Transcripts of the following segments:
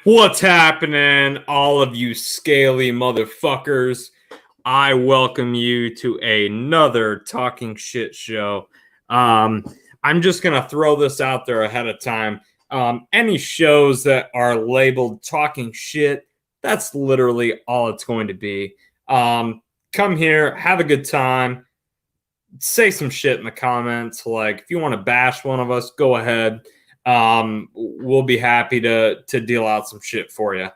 What's happening, all of you scaly motherfuckers? I welcome you to another Talking Shit show. I'm just going to throw this out there ahead of time. Any shows that are labeled Talking Shit, that's literally all it's going to be. Come here, have a good time, say some shit in the comments. Like, if you want to bash one of us, go ahead. We'll be happy to deal out some shit for you.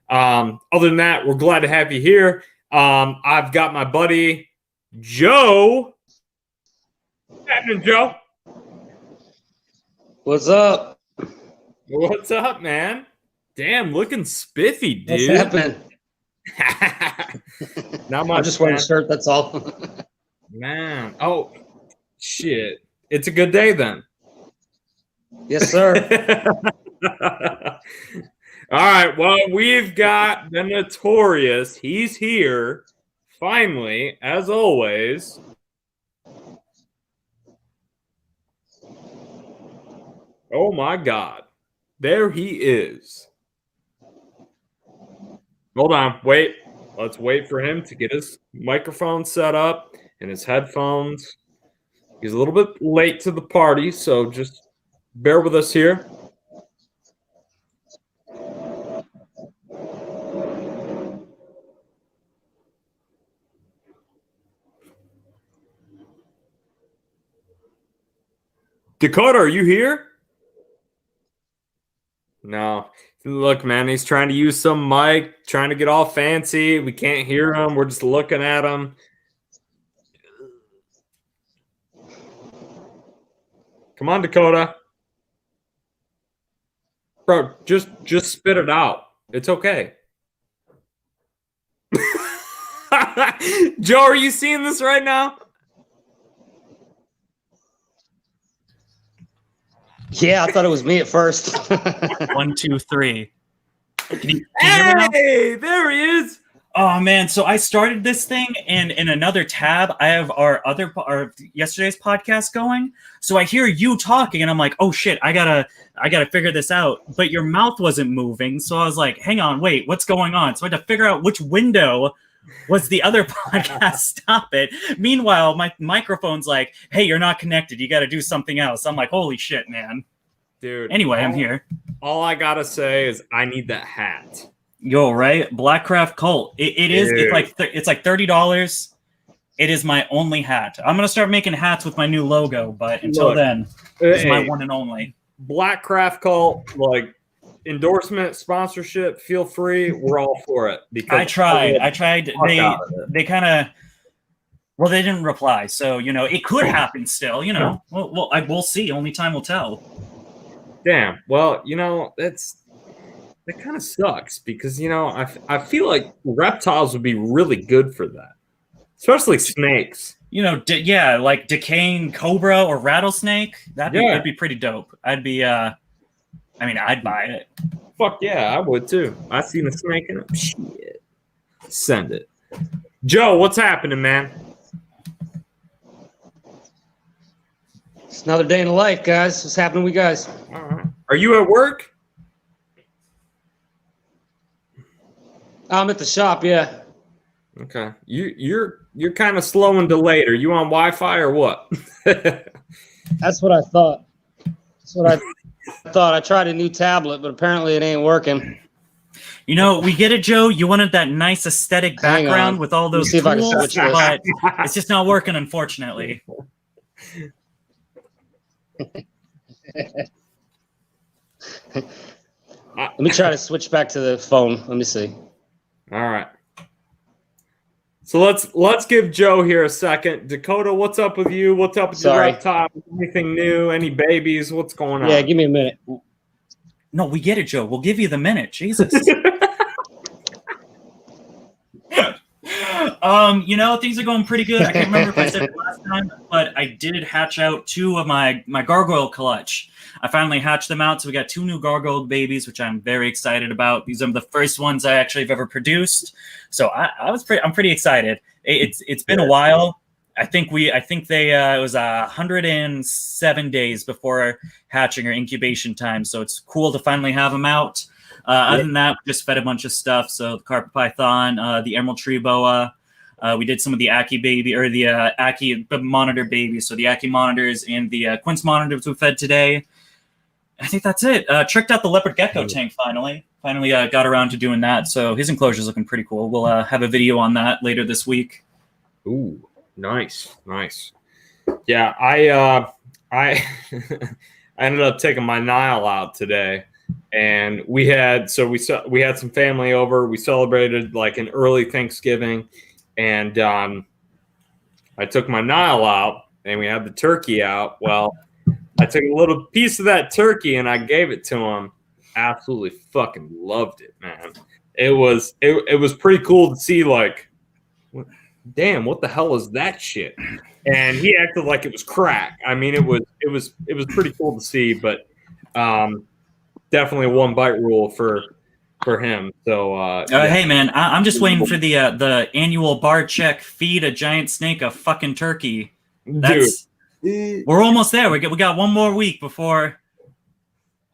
Other than that, we're glad to have you here. I've got my buddy Joe. What's happening, Joe? What's up? What's up, man? Damn, looking spiffy, dude. What's happening? Not much. I'm just wearing a shirt, that's all. Man. Oh, shit. It's a good day then. Yes, sir. All right. Well, we've got the notorious. He's here. Finally, as always. Oh, my God. There he is. Hold on. Wait. Let's wait for him to get his microphone set up and his headphones. He's a little bit late to the party, so just bear with us here. Dakota, are you here? No. Look, man, he's trying to use some mic, trying to get all fancy. We can't hear him. We're just looking at him. Come on, Dakota. Bro, just spit it out. It's okay. Joe, are you seeing this right now? Yeah, I thought it was me at first. 1, 2, 3. Can you Hey, there he is. Oh man, so I started this thing, and in another tab, I have our yesterday's podcast going. So I hear you talking, and I'm like, oh shit, I gotta figure this out. But your mouth wasn't moving, so I was like, hang on, wait, what's going on? So I had to figure out which window was the other podcast. Stop it. Meanwhile, my microphone's like, hey, you're not connected. You got to do something else. I'm like, holy shit, man. Dude. Anyway, I'm here. All I gotta say is I need that hat. Yo, right? Blackcraft Cult. It is. Dude. It's like $30. It is my only hat. I'm gonna start making hats with my new logo, but until then, it's my one and only. Blackcraft Cult, like endorsement, sponsorship. Feel free. We're all for it. Because I tried. They kind of. Well, they didn't reply, so it could happen still. We'll see. Only time will tell. Damn. Well, that kind of sucks because, I feel like reptiles would be really good for that, especially snakes. Like decaying cobra or rattlesnake. That'd be pretty dope. I'd buy it. Fuck yeah, I would too. I seen a snake in it. Shit. Send it. Joe, what's happening, man? It's another day in the life, guys. What's happening with you guys? All right. Are you at work? I'm at the shop, yeah. Okay. You're kind of slow and delayed. Are you on Wi-Fi or what? That's what I thought. I tried a new tablet, but apparently it ain't working. We get it, Joe. You wanted that nice aesthetic background with all those tools, but it's just not working, unfortunately. Let me try to switch back to the phone. Let me see. All right. So let's give Joe here a second. Dakota, what's up with you? What's up with your reptile? Anything new? Any babies? What's going on? Yeah, give me a minute. No, we get it, Joe. We'll give you the minute. Jesus. Things are going pretty good. I can't remember if I said it last time, but I did hatch out 2 of my gargoyle clutch. I finally hatched them out, so we got 2 new gargoyle babies, which I'm very excited about. These are the first ones I actually have ever produced, so I'm pretty excited. It's been a while. I think they it was 107 days before hatching or incubation time, so it's cool to finally have them out. Other than that, we just fed a bunch of stuff. So the carpet python, the emerald tree boa. We did some of the Aki baby or the Aki monitor babies. So the Aki monitors and the quince monitors we fed today. I think that's it. Tricked out the leopard gecko tank finally. Finally got around to doing that. So his enclosure is looking pretty cool. We'll have a video on that later this week. Ooh, nice. Yeah, I I ended up taking my Nile out today, and we had some family over. We celebrated like an early Thanksgiving, and I took my Nile out, and we had the turkey out. Well, I took a little piece of that turkey and I gave it to him. Absolutely fucking loved it, man. It was pretty cool to see, like, damn, what the hell is that shit? And he acted like it was crack. I mean, it was pretty cool to see, but definitely a one bite rule for him. So yeah. Hey man, I'm just waiting for the annual bar check. Feed a giant snake a fucking turkey. We're almost there. We got one more week before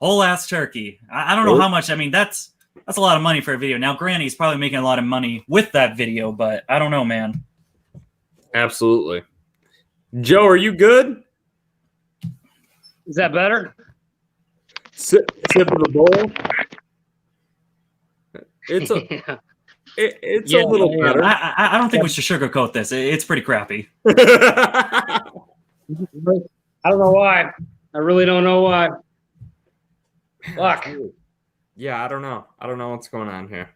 whole ass turkey. I don't know how much. I mean, that's a lot of money for a video. Now, Granny's probably making a lot of money with that video, but I don't know, man. Absolutely. Joe, are you good? Is that better? Sip of the bowl. It's a it's a little better. I don't think we should sugarcoat this. It's pretty crappy. I don't know why. I really don't know why. Fuck. Yeah, I don't know. I don't know what's going on here.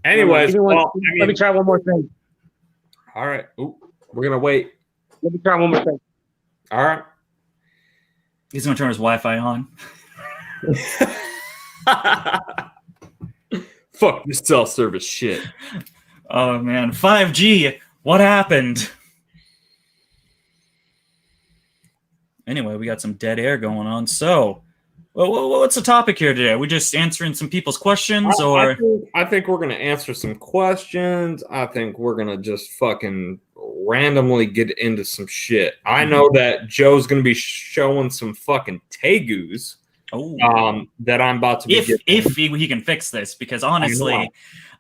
Anyways, let me try one more thing. All right. Ooh, we're gonna wait. Let me try one more thing. All right. He's gonna turn his Wi-Fi on. Fuck this cell service shit. Oh man, 5G. What happened? Anyway, we got some dead air going on. So, what's the topic here today? Are we just answering some people's questions, or? I think we're gonna answer some questions. I think we're gonna just fucking randomly get into some shit. I know that Joe's gonna be showing some fucking tegus. That I'm about to be if he can fix this, because honestly,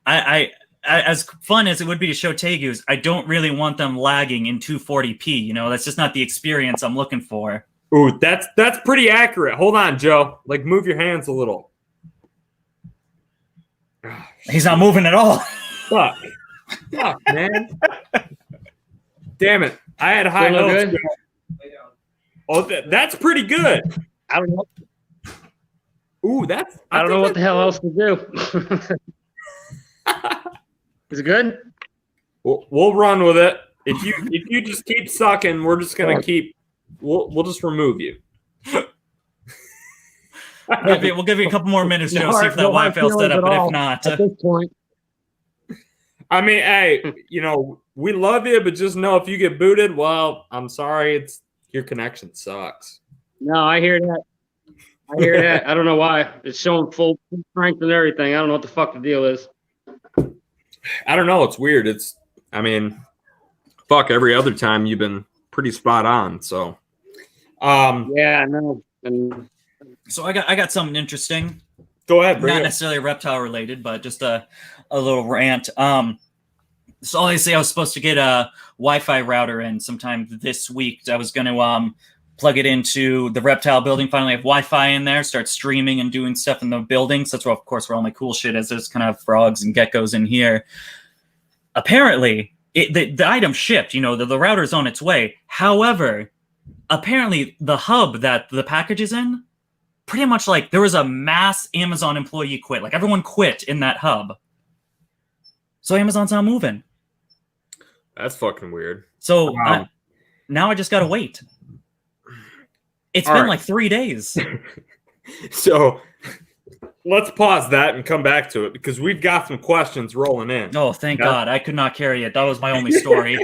I as fun as it would be to show tegus, I don't really want them lagging in 240p. You know, that's just not the experience I'm looking for. Ooh, that's pretty accurate. Hold on, Joe. Like, move your hands a little. He's not moving at all. Fuck, man. Damn it! I had high hopes. Oh, that's pretty good. I don't know. Ooh, I don't know what the hell else to do. Is it good? We'll run with it. If you just keep sucking, we're just gonna keep. We'll just remove you. We'll give you a couple more minutes, Joe. See if that Wi-Fi's set up. But if not, at this point, I mean, hey, we love you, but just know if you get booted, well, I'm sorry. It's your connection sucks. No, I hear that. I don't know why. It's showing full strength and everything. I don't know what the fuck the deal is. I don't know. It's weird. Fuck, every other time you've been pretty spot on. So, yeah, I know. So I got something interesting. Go ahead. Not necessarily reptile related, but just a little rant. So obviously I was supposed to get a Wi-Fi router in sometime this week. I was going to plug it into the reptile building, finally have Wi-Fi in there, start streaming and doing stuff in the buildings. That's where, of course, where all my cool shit is. There's kind of frogs and geckos in here. Apparently, the item shipped, the router's on its way. However, apparently the hub that the package is in, pretty much like there was a mass Amazon employee quit. Like everyone quit in that hub. So Amazon's not moving. That's fucking weird. So now I just got to wait. It's been like 3 days. So let's pause that and come back to it because we've got some questions rolling in. Oh, thank God. I could not carry it. That was my only story.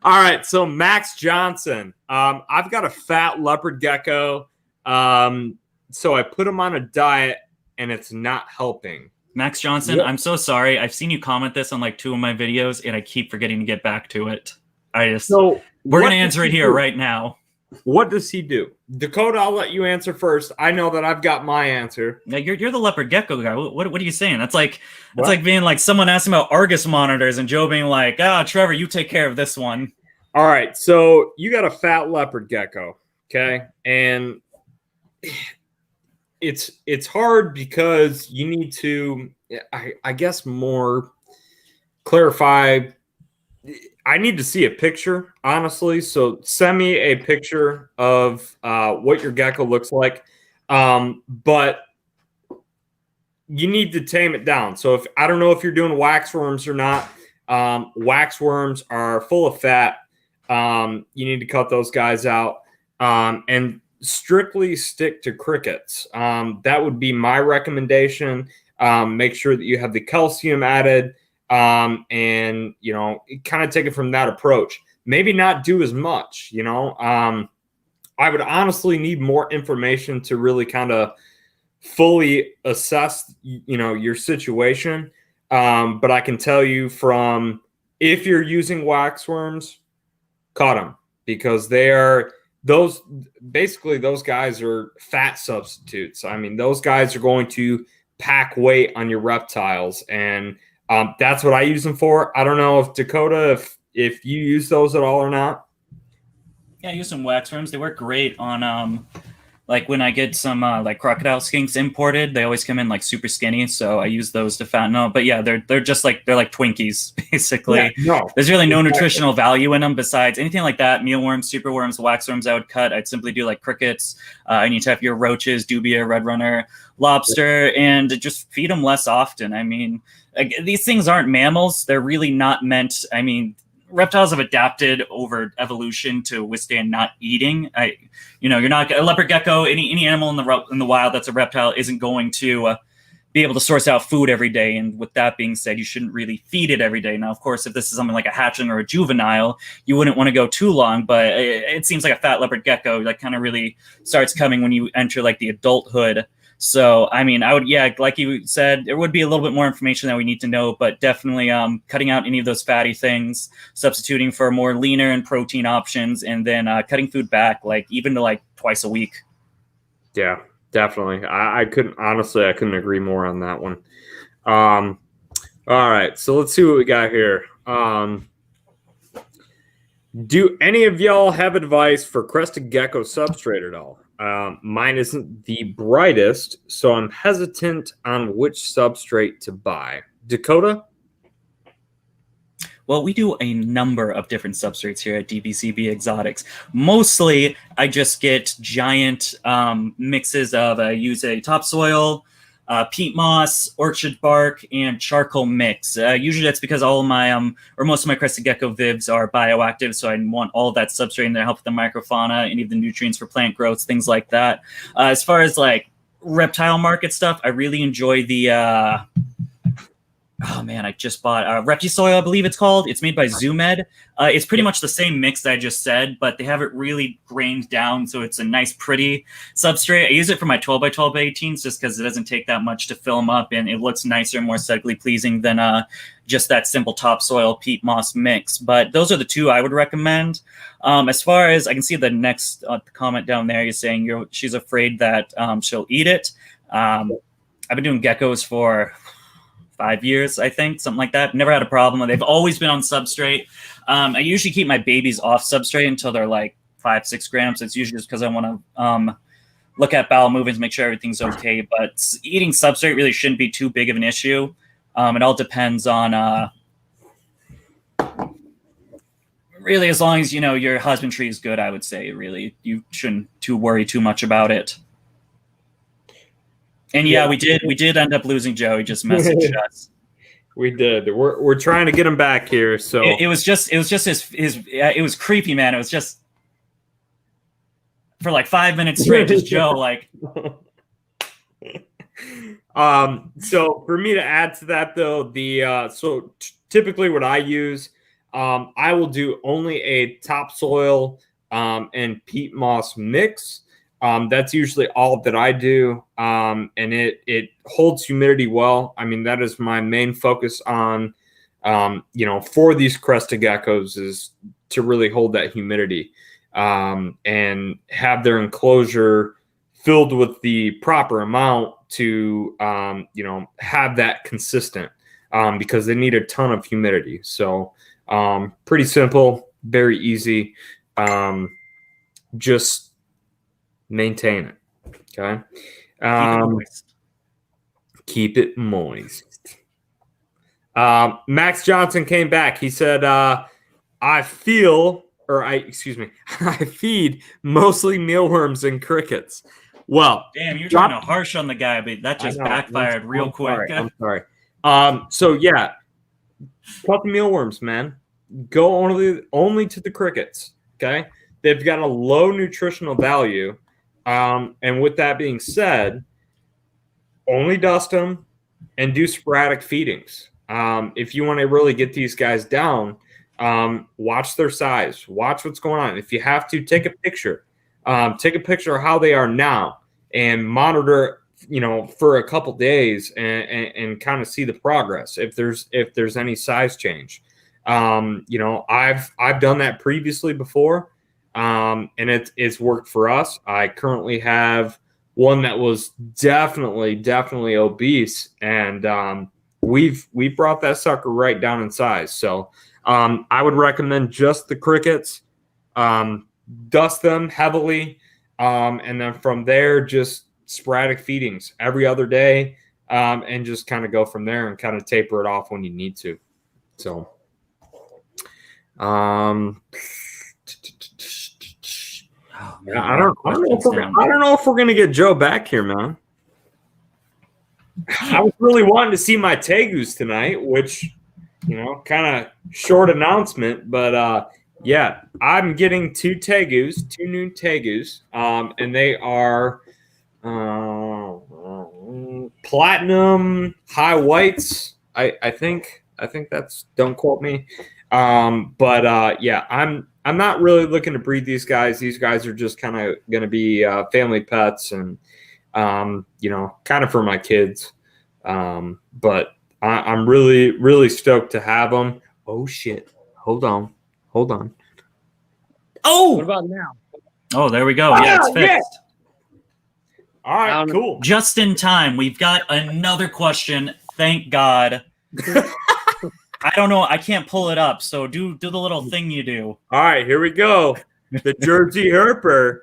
All right. So Max Johnson, I've got a fat leopard gecko. So I put him on a diet and it's not helping. Max Johnson, yep. I'm so sorry. I've seen you comment this on like 2 of my videos and I keep forgetting to get back to it. We're going to answer it here right now. What does he do? Dakota, I'll let you answer first. I know that I've got my answer. Yeah, you're the leopard gecko guy. What are you saying? That's like being like someone asking about Argus monitors and Joe being like, Trevor, you take care of this one. All right, so you got a fat leopard gecko, okay? And it's hard because you need to, I guess, more clarify. I need to see a picture, honestly. So send me a picture of what your gecko looks like. But you need to tame it down. So if I don't know if you're doing waxworms or not. Waxworms are full of fat. You need to cut those guys out. And strictly stick to crickets. That would be my recommendation. Make sure that you have the calcium added. And kind of take it from that approach. Maybe not do as much. I would honestly need more information to really kind of fully assess your situation. But I can tell you from, if you're using waxworms, cut them, because those guys are fat substitutes. I mean, those guys are going to pack weight on your reptiles, and that's what I use them for. I don't know if Dakota, if you use those at all or not. Yeah, I use some waxworms. They work great on like when I get some like crocodile skinks imported. They always come in like super skinny, so I use those to fatten up. But yeah, they're just like Twinkies basically. Yeah, no, there's really no nutritional value in them besides anything like that. Mealworms, superworms, waxworms I would cut. I'd simply do like crickets. I need to have your roaches, dubia, red runner, lobster, and just feed them less often. I mean, these things aren't mammals. They're really not meant. I mean, reptiles have adapted over evolution to withstand not eating. You're not a leopard gecko. Any animal in the wild that's a reptile isn't going to be able to source out food every day. And with that being said, you shouldn't really feed it every day. Now, of course, if this is something like a hatchling or a juvenile, you wouldn't want to go too long. But it seems like a fat leopard gecko that kind of really starts coming when you enter like the adulthood. So, I mean, I would, like you said, there would be a little bit more information that we need to know, but definitely cutting out any of those fatty things, substituting for more leaner and protein options, and then cutting food back, like even to like twice a week. Yeah, definitely. I couldn't agree more on that one. All right, so let's see what we got here. Do any of y'all have advice for crested gecko substrate at all? Mine isn't the brightest, so I'm hesitant on which substrate to buy. Dakota? Well, we do a number of different substrates here at DBCB Exotics. Mostly, I just get giant mixes of, I use a topsoil, peat moss, orchard bark, and charcoal mix. Usually that's because all of my, or most of my crested gecko vivs are bioactive, so I want all of that substrate in there to help with the microfauna, any of the nutrients for plant growth, things like that. As far as like reptile market stuff, I really enjoy the, oh man, I just bought Reptisoil, I believe it's called. It's made by Zoomed. It's pretty much the same mix that I just said, but they have it really grained down, so it's a nice, pretty substrate. I use it for my 12x12x18s just because it doesn't take that much to fill them up, and it looks nicer and more aesthetically pleasing than just that simple topsoil peat moss mix. But those are the two I would recommend. As far as I can see the next comment down there, you're saying she's afraid that she'll eat it. I've been doing geckos for 5 years, I think, something like that. Never had a problem. They've always been on substrate. I usually keep my babies off substrate until they're like 5-6 grams. It's usually just because I want to look at bowel movements, make sure everything's okay. But eating substrate really shouldn't be too big of an issue. It all depends on really, as long as your husbandry is good, I would say. Really, you shouldn't worry too much about it. And yeah, we did end up losing Joe. He just messaged us. We did. We're trying to get him back here. So it was just his it was creepy, man. It was just for like 5 minutes straight, just Joe like. So for me to add to that though, typically what I use, I will do only a topsoil and peat moss mix. That's usually all that I do, and it holds humidity well. I mean, that is my main focus on, for these crested geckos, is to really hold that humidity. and have their enclosure filled with the proper amount to, have that consistent, because they need a ton of humidity. So pretty simple, very easy. Just maintain it. Okay. Keep it moist. Max Johnson came back. He said, I feed mostly mealworms and crickets. Well, damn, you're trying to harsh on the guy, but that just backfired real quick. I'm sorry. So yeah, cut the mealworms, man. Go only to the crickets. Okay, they've got a low nutritional value. And with that being said, only dust them and do sporadic feedings. If you want to really get these guys down, watch their size, watch what's going on. If you have to, take a picture of how they are now and monitor, for a couple days and kind of see the progress. If there's any size change, I've done that previously before. And it's worked for us. I currently have one that was definitely obese, and we've brought that sucker right down in size. So I would recommend just the crickets, dust them heavily, and then from there just sporadic feedings every other day, and just kind of go from there and kind of taper it off when you need to. So Oh, man, I don't know if we're gonna get Joe back here, man. I was really wanting to see my tegus tonight, which, kind of short announcement, but yeah, I'm getting two new tegus, and they are platinum high whites. I think that's, don't quote me, but yeah, I'm not really looking to breed these guys. These guys are just kind of going to be family pets and, kind of for my kids. But I'm really, really stoked to have them. Oh, shit. Hold on. Oh! What about now? Oh, there we go. Yeah, it's fixed. Yeah. All right, cool. Just in time. We've got another question. Thank God. I don't know. I can't pull it up. So do the little thing you do. All right, here we go. The Jersey Herper.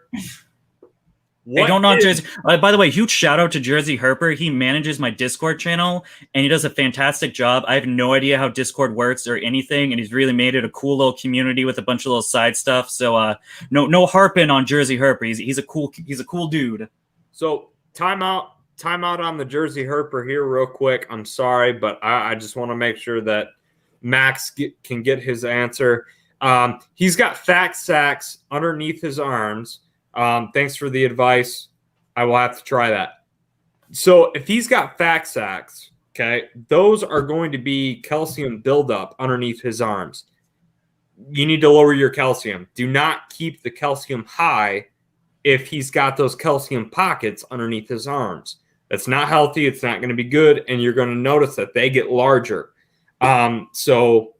Hey, don't knock Jersey. By the way, huge shout out to Jersey Herper. He manages my Discord channel, and he does a fantastic job. I have no idea how Discord works or anything, and he's really made it a cool little community with a bunch of little side stuff. So no harping on Jersey Herper. He's a cool dude. So time out on the Jersey Herper here real quick. I'm sorry, but I just want to make sure that Max can get his answer. He's got fat sacks underneath his arms. Thanks for the advice. I will have to try that. So if he's got fat sacks, okay, those are going to be calcium buildup underneath his arms. You need to lower your calcium. Do not keep the calcium high if he's got those calcium pockets underneath his arms. That's not healthy. It's not going to be good. And you're going to notice that they get larger. So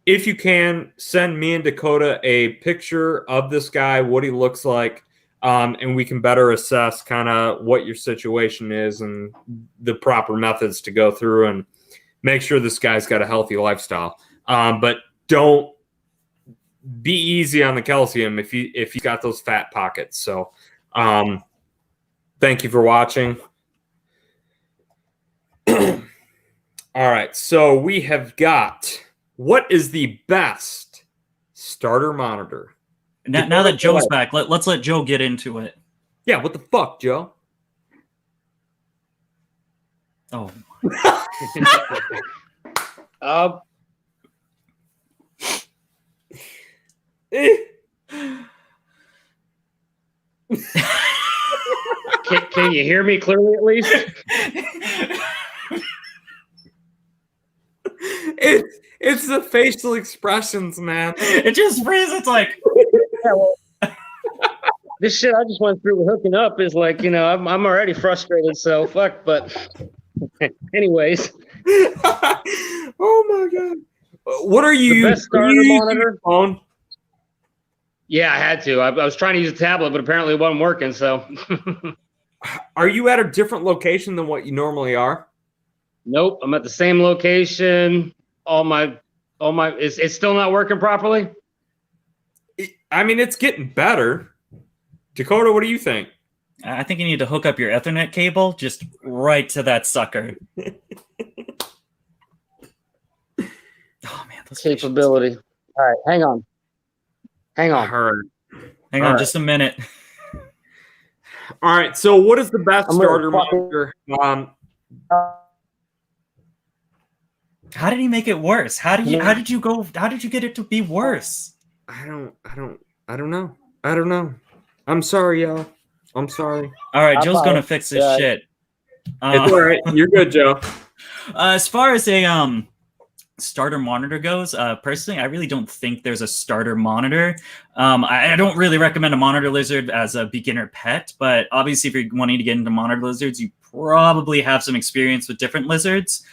if you can, send me and Dakota a picture of this guy, what he looks like, and we can better assess kind of what your situation is and the proper methods to go through and make sure this guy's got a healthy lifestyle. But don't be easy on the calcium if he's got those fat pockets. So thank you for watching. All right, so we have got, what is the best starter monitor? Now that Joe's back, let's let Joe get into it. Yeah, what the fuck, Joe? Oh. Can you hear me clearly at least? It's the facial expressions, man. It just freezes. It's like, Yeah, well, this shit I just went through with hooking up is like, I'm already frustrated, so fuck. But anyways, oh my god, what are you? the best starter monitor? Phone? Yeah, I had to. I was trying to use a tablet, but apparently it wasn't working. So, Are you at a different location than what you normally are? nope, I'm at the same location. It's still not working properly. I mean, it's getting better. Dakota, what do you think? I think you need to hook up your Ethernet cable just right to that sucker. Oh man, those Capability. All right, hang on. All right. Hang on just a minute. All right. So, what is the best starter monitor? How did he make it worse? How did you get it to be worse? I don't know. I don't know. I'm sorry, y'all. I'm sorry. All right, Joe's gonna fix this shit. It's all right. You're good, Joe. As far as a starter monitor goes, personally, I really don't think there's a starter monitor. I don't really recommend a monitor lizard as a beginner pet, but obviously, if you're wanting to get into monitor lizards, you probably have some experience with different lizards.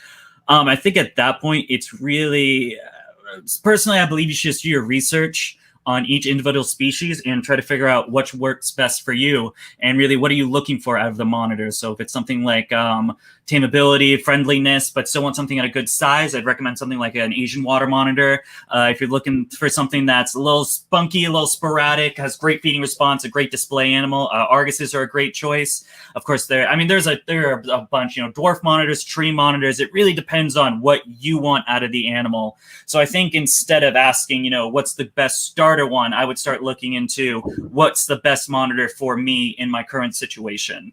I think at that point, it's really personally, I believe you should just do your research on each individual species and try to figure out what works best for you. And really, what are you looking for out of the monitor? So if it's something like tameability, friendliness, but still want something at a good size, I'd recommend something like an Asian water monitor. If you're looking for something that's a little spunky, a little sporadic, has great feeding response, a great display animal, Arguses are a great choice. Of course, there are a bunch, dwarf monitors, tree monitors. It really depends on what you want out of the animal. So I think instead of asking, what's the best starter one, I would start looking into what's the best monitor for me in my current situation.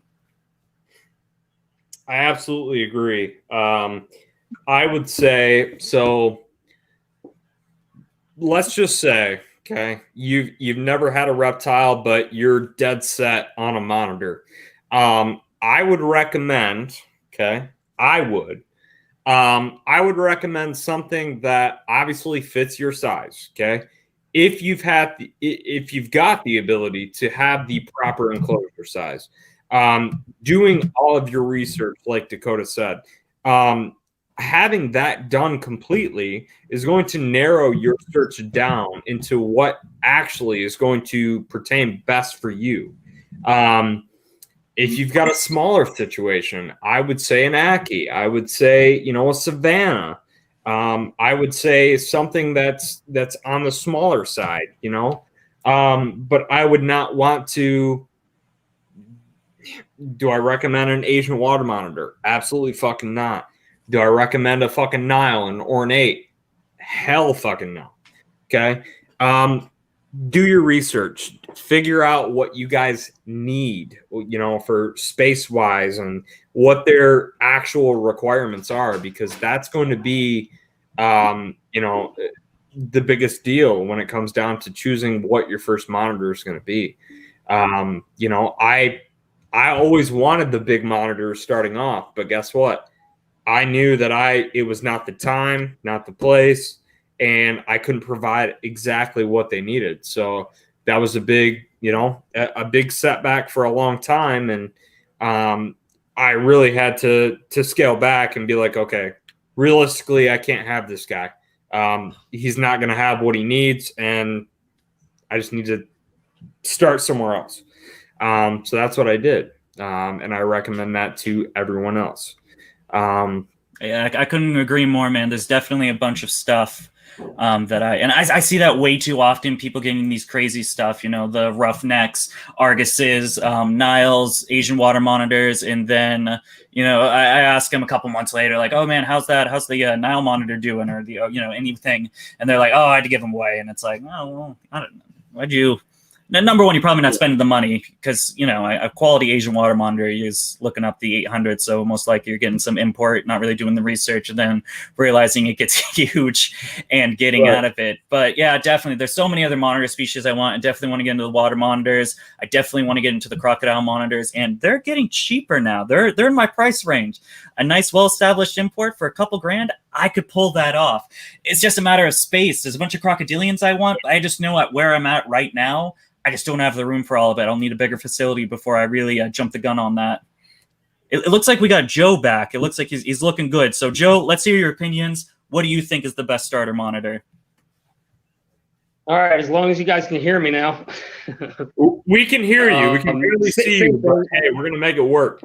I absolutely agree. I would say, so let's just say, okay, you've never had a reptile, but you're dead set on a monitor. I would recommend, okay, I would recommend something that obviously fits your size, okay? If you've got the ability to have the proper enclosure size, doing all of your research, like Dakota said, having that done completely is going to narrow your search down into what actually is going to pertain best for you. If you've got a smaller situation, I would say an Aki. I would say, a Savannah. I would say something that's on the smaller side, but I would not want to. Do I recommend an Asian water monitor? Absolutely fucking not. Do I recommend a fucking Nile and ornate? Hell fucking no. Okay. Do your research. Figure out what you guys need, for space wise and what their actual requirements are, because that's going to be, the biggest deal when it comes down to choosing what your first monitor is going to be. I always wanted the big monitor starting off, but guess what? I knew that it was not the time, not the place, and I couldn't provide exactly what they needed. So that was a big setback for a long time. And I really had to scale back and be like, okay, realistically, I can't have this guy. He's not going to have what he needs, and I just need to start somewhere else. So that's what I did. And I recommend that to everyone else. Yeah, I couldn't agree more, man. There's definitely a bunch of stuff that I see that way too often. People getting these crazy stuff, the roughnecks, Arguses, Niles, Asian water monitors, and then I ask them a couple months later, like, oh man, how's the Nile monitor doing, or the anything, and they're like, oh, I had to give them away, and it's like, oh well, I don't know, why'd you? Number one, you're probably not spending the money because, a quality Asian water monitor is looking up the 800. So most likely you're getting some import, not really doing the research, and then realizing it gets huge and getting out of it. But yeah, definitely. There's so many other monitor species I want. I definitely want to get into the water monitors. I definitely want to get into the crocodile monitors, and they're getting cheaper now. They're in my price range. A nice, well-established import for a couple grand, I could pull that off. It's just a matter of space. There's a bunch of crocodilians I want. I just know at where I'm at right now, I just don't have the room for all of it. I'll need a bigger facility before I really jump the gun on that. It looks like we got Joe back. It looks like he's looking good. So, Joe, let's hear your opinions. What do you think is the best starter monitor? All right, as long as you guys can hear me now. We can hear you. We can barely see you, but hey, we're gonna make it work.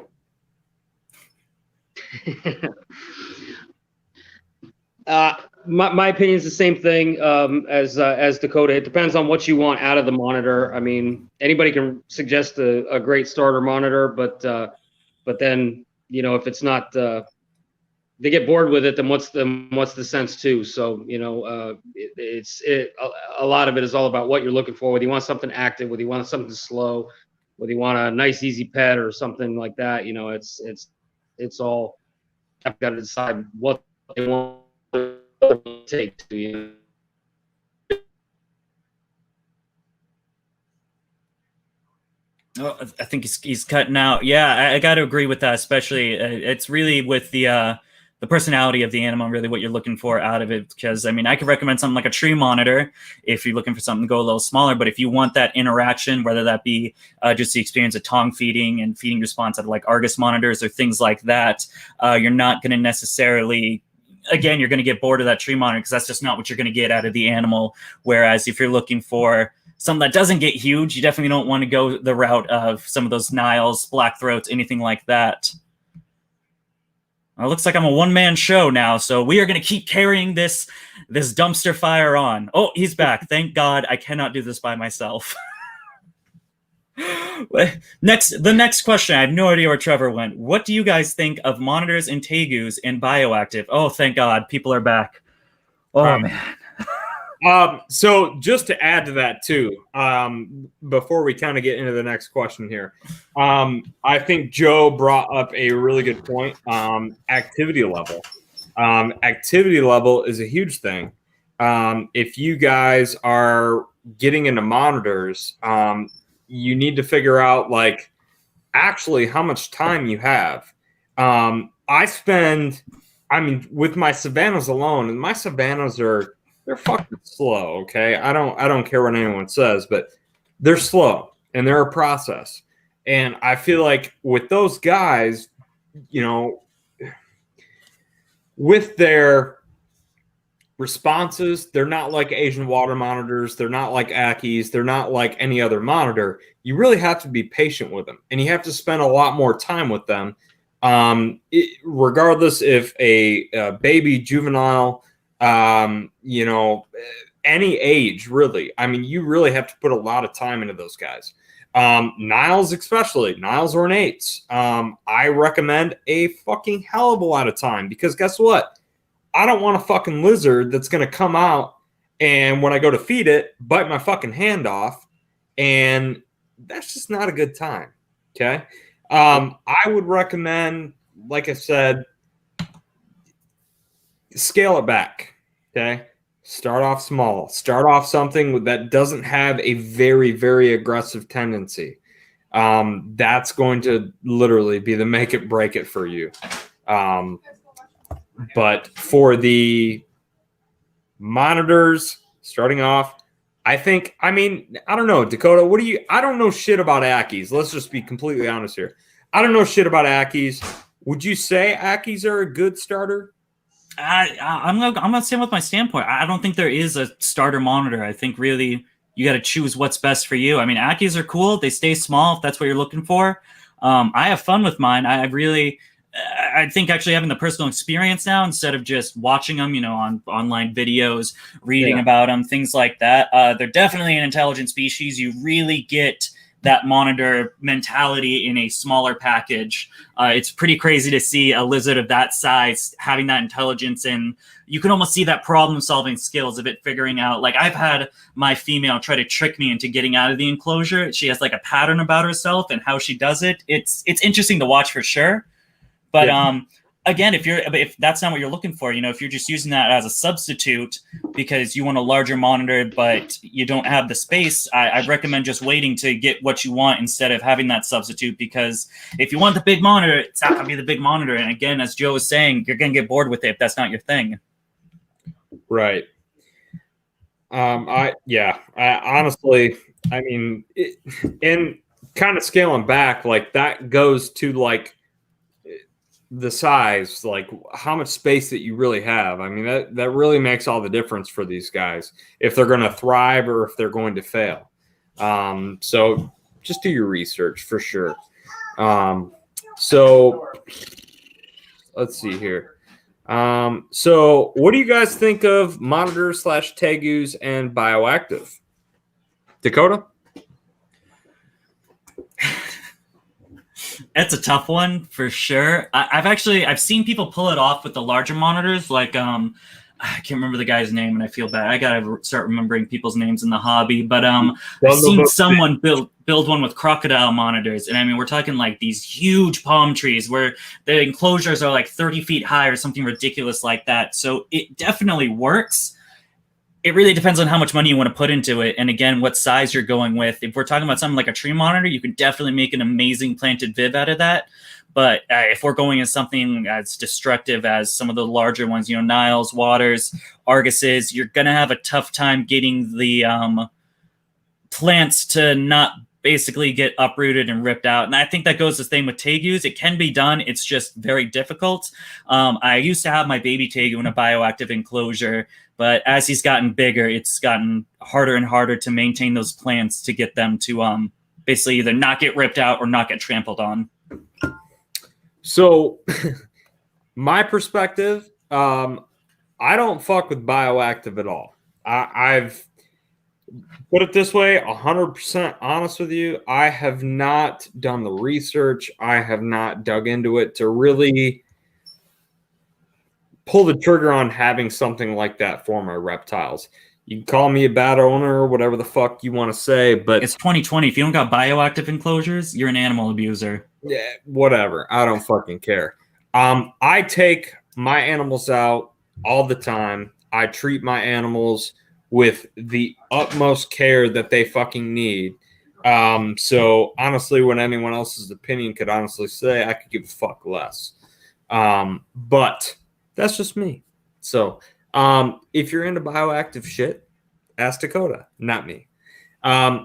My opinion is the same thing as Dakota. It depends on what you want out of the monitor. I mean, anybody can suggest a great starter monitor, but then if it's not, they get bored with it. Then what's the sense too? So a lot of it is all about what you're looking for. Whether you want something active, whether you want something slow, whether you want a nice easy pet or something like that. It's all. I've got to decide what they want to take to you. Oh, I think he's cutting out. Yeah, I got to agree with that. Especially, it's really with the personality of the animal, really what you're looking for out of it. Because I mean, I could recommend something like a tree monitor if you're looking for something to go a little smaller. But if you want that interaction, whether that be just the experience of tongue feeding and feeding response out of like Argus monitors or things like that, you're not going to necessarily. Again, you're going to get bored of that tree monitor because that's just not what you're going to get out of the animal. Whereas if you're looking for something that doesn't get huge, you definitely don't want to go the route of some of those Niles, black throats, anything like that. Well, it looks like I'm a one-man show now, so we are going to keep carrying this dumpster fire on. Oh, he's back. Thank God I cannot do this by myself. The next question. I have no idea where Trevor went. What do you guys think of monitors and tegus and bioactive? Oh, thank God. People are back. Oh, man. So just to add to that too, before we kind of get into the next question here, I think Joe brought up a really good point. Activity level. Activity level is a huge thing. If you guys are getting into monitors, you need to figure out like actually how much time you have. With my Savannahs alone, and my Savannahs they're fucking slow, okay? I don't care what anyone says, but they're slow and they're a process. And I feel like with those guys, with their responses, they're not like Asian water monitors, they're not like Ackies, they're not like any other monitor. You really have to be patient with them, and you have to spend a lot more time with them. Regardless if a baby, juvenile, any age, really. I mean, you really have to put a lot of time into those guys. Niles, especially Niles ornates. I recommend a fucking hell of a lot of time because guess what? I don't want a fucking lizard that's going to come out and when I go to feed it, bite my fucking hand off. And that's just not a good time. Okay. I would recommend, like I said, scale it back. Okay. Start off small. Start off something that doesn't have a very, very aggressive tendency. That's going to literally be the make it break it for you. But for the monitors, starting off, I don't know, Dakota, I don't know shit about Ackies. Let's just be completely honest here. I don't know shit about Ackies. Would you say Ackies are a good starter? I'm gonna stand with my standpoint. I don't think there is a starter monitor. I think really you got to choose what's best for you. I mean, Ackies are cool. They stay small if that's what you're looking for. I have fun with mine. I think actually having the personal experience now instead of just watching them, on online videos, reading about them, things like that. They're definitely an intelligent species. You really get that monitor mentality in a smaller package. It's pretty crazy to see a lizard of that size having that intelligence, and you can almost see that problem-solving skills of it figuring out. Like I've had my female try to trick me into getting out of the enclosure. She has like a pattern about herself and how she does it. It's interesting to watch for sure. But again, if that's not what you're looking for, if you're just using that as a substitute because you want a larger monitor, but you don't have the space, I recommend just waiting to get what you want instead of having that substitute. Because if you want the big monitor, it's not going to be the big monitor. And again, as Joe was saying, you're going to get bored with it if that's not your thing. Right. Honestly, and kind of scaling back, like that goes to like the size, like how much space that you really have. I mean, that really makes all the difference for these guys if they're going to thrive or if they're going to fail. So just do your research for sure. So let's see here. So what do you guys think of monitor / tegus and bioactive? Dakota? It's a tough one for sure. I've seen people pull it off with the larger monitors, like I can't remember the guy's name, and I feel bad. I gotta start remembering people's names in the hobby. But I've seen someone build one with crocodile monitors, and I mean, we're talking like these huge palm trees where the enclosures are like 30 feet high or something ridiculous like that. So it definitely works. It really depends on how much money you want to put into it, and again, what size you're going with. If we're talking about something like a tree monitor, you can definitely make an amazing planted viv out of that. But if we're going in something as destructive as some of the larger ones, Niles, Waters, Arguses, you're going to have a tough time getting the plants to not basically get uprooted and ripped out. And I think that goes the same with tegus. It can be done. It's just very difficult. I used to have my baby tegu in a bioactive enclosure, but as he's gotten bigger, it's gotten harder and harder to maintain those plants to get them to basically either not get ripped out or not get trampled on. So, my perspective, I don't fuck with bioactive at all. I've put it this way, 100% honest with you. I have not done the research. I have not dug into it to really pull the trigger on having something like that for my reptiles. You can call me a bad owner or whatever the fuck you want to say, but it's 2020. If you don't got bioactive enclosures, you're an animal abuser. Yeah, whatever. I don't fucking care. I take my animals out all the time. I treat my animals with the utmost care that they fucking need. So honestly, when anyone else's opinion could honestly say, I could give a fuck less. But that's just me. So if you're into bioactive shit, ask Dakota, not me.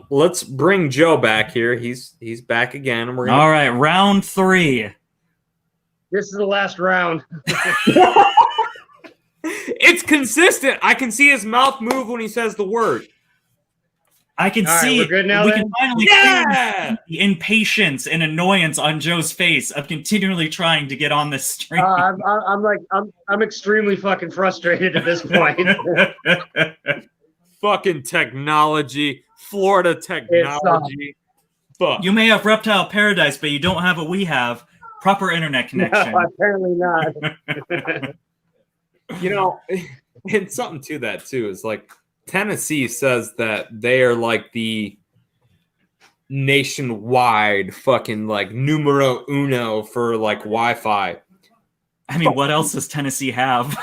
Let's bring Joe back here. He's back again. And we're all right, round 3. This is the last round. It's consistent. I can see his mouth move when he says the word. I can all see right, we're good now, we then? can finally see the impatience and annoyance on Joe's face of continually trying to get on this stream. I'm extremely fucking frustrated at this point. Fucking technology, Florida technology. Fuck. You may have Reptile Paradise, but you don't have what we have. Proper internet connection. No, apparently not. And something to that too is like Tennessee says that they are like the nationwide fucking like numero uno for like Wi-Fi. I mean, what else does Tennessee have?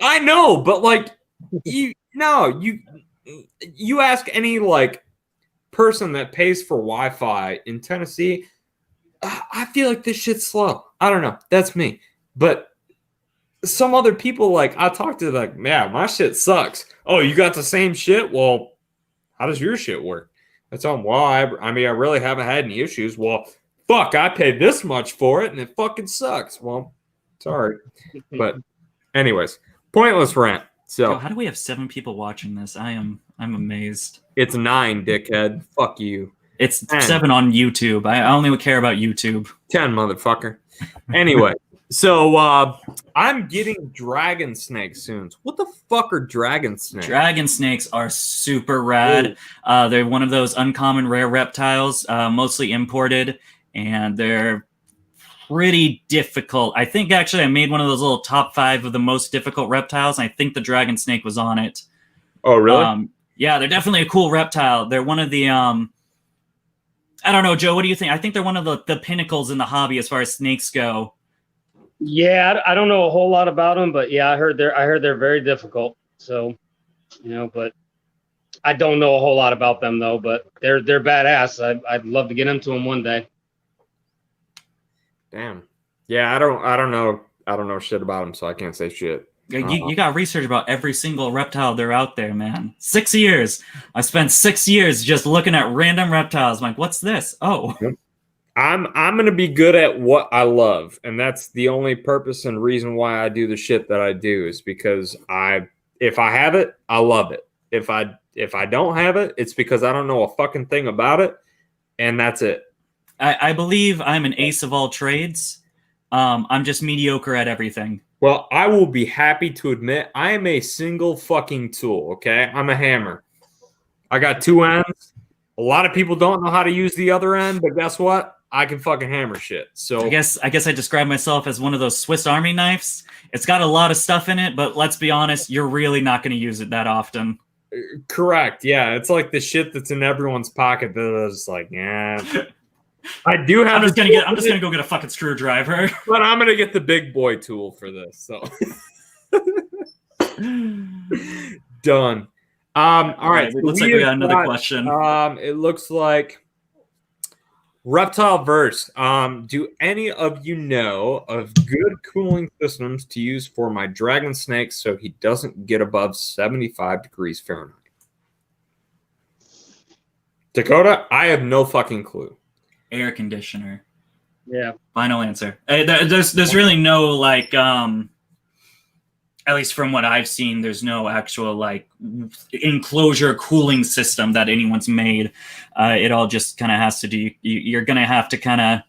I know, but like you ask any like person that pays for Wi-Fi in Tennessee, I feel like this shit's slow. I don't know. That's me. But some other people, like, I talk to, like, yeah, my shit sucks. Oh, you got the same shit? Well, how does your shit work? I tell them, well, I really haven't had any issues. Well, fuck, I paid this much for it, and it fucking sucks. Well, sorry. But anyways, pointless rant. So how do we have 7 people watching this? I'm amazed. It's 9, dickhead. Fuck you. It's 10. 7 on YouTube. I only care about YouTube. 10, motherfucker. Anyway. So, I'm getting dragon snakes soon. What the fuck are dragon snakes? Dragon snakes are super rad. They're one of those uncommon rare reptiles, mostly imported, and they're pretty difficult. I think actually I made one of those little top 5 of the most difficult reptiles, and I think the dragon snake was on it. Oh, really? Yeah, they're definitely a cool reptile. They're one of the, I don't know, Joe, what do you think? I think they're one of the pinnacles in the hobby as far as snakes go. Yeah, I don't know a whole lot about them, but yeah, I heard they're very difficult. So, but I don't know a whole lot about them though. But they're badass. I'd love to get into them one day. Damn. Yeah, I don't know shit about them, so I can't say shit. You got research about every single reptile they're out there, man. 6 years. I spent 6 years just looking at random reptiles. I'm like, what's this? Oh. Yep. I'm gonna be good at what I love, and that's the only purpose and reason why I do the shit that I do is because if I have it, I love it. If I don't have it, it's because I don't know a fucking thing about it, and that's it. I believe I'm an ace of all trades. I'm just mediocre at everything. Well, I will be happy to admit I am a single fucking tool, okay? I'm a hammer. I got two ends. A lot of people don't know how to use the other end, but guess what? I can fucking hammer shit. So I guess I describe myself as one of those Swiss Army knives. It's got a lot of stuff in it, but let's be honest, you're really not going to use it that often. correct. Yeah, it's like the shit that's in everyone's pocket that is like, yeah. I do have I'm just gonna go get a fucking screwdriver. but I'm gonna get the big boy tool for this. So done. All right. It looks like we got another question. It looks like Reptile Verse. Do any of you know of good cooling systems to use for my dragon snake so he doesn't get above 75 degrees Fahrenheit? Dakota, I have no fucking clue. Air conditioner. Yeah. Final answer. There's really no like at least from what I've seen, there's no actual like enclosure cooling system that anyone's made. It all just kind of has to do. You're gonna have to kind of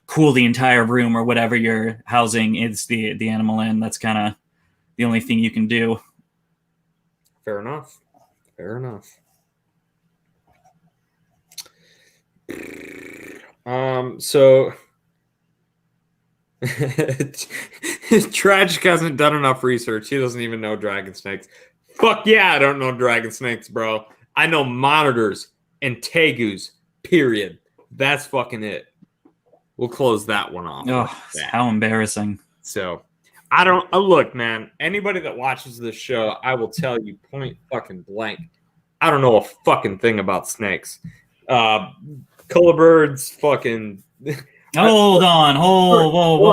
cool the entire room or whatever you're housing is the animal in. That's kind of the only thing you can do. Fair enough. Fair enough. So Tragic hasn't done enough research. He doesn't even know dragon snakes. Fuck yeah, I don't know dragon snakes, bro. I know monitors and tegus, period. That's fucking it. We'll close that one off. Oh, how embarrassing. So I don't look, man. Anybody that watches this show, I will tell you point fucking blank. I don't know a fucking thing about snakes. Color birds, fucking. Hold on. Whoa.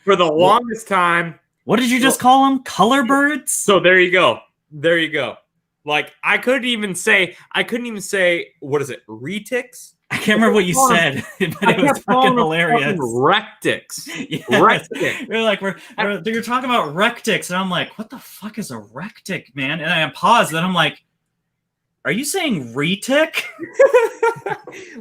For the longest time. What did you just call them? Color birds? So there you go. There you go. Like I couldn't even say, what is it? Retics? I can't remember what you said, but it was fucking hilarious. Rectics. Yes. Rectic. You're talking about rectics, and I'm like, what the fuck is a rectic, man? And I paused, and I'm like, are you saying retic?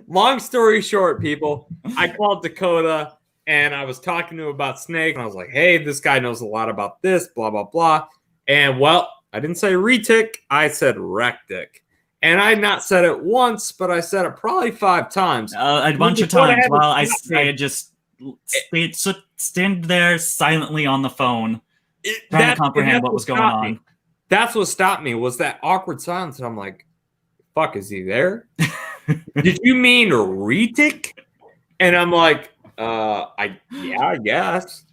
Long story short, people, I called Dakota and I was talking to him about snake, and I was like, hey, this guy knows a lot about this, blah, blah, blah. And well, I didn't say retic, I said rectic. And I had not said it once, but I said it probably 5 times. A bunch of times while I just stand there silently on the phone, trying to comprehend what was going on. That's what stopped me, was that awkward silence. And I'm like, fuck, is he there? Did you mean retic? And I'm like, I guess,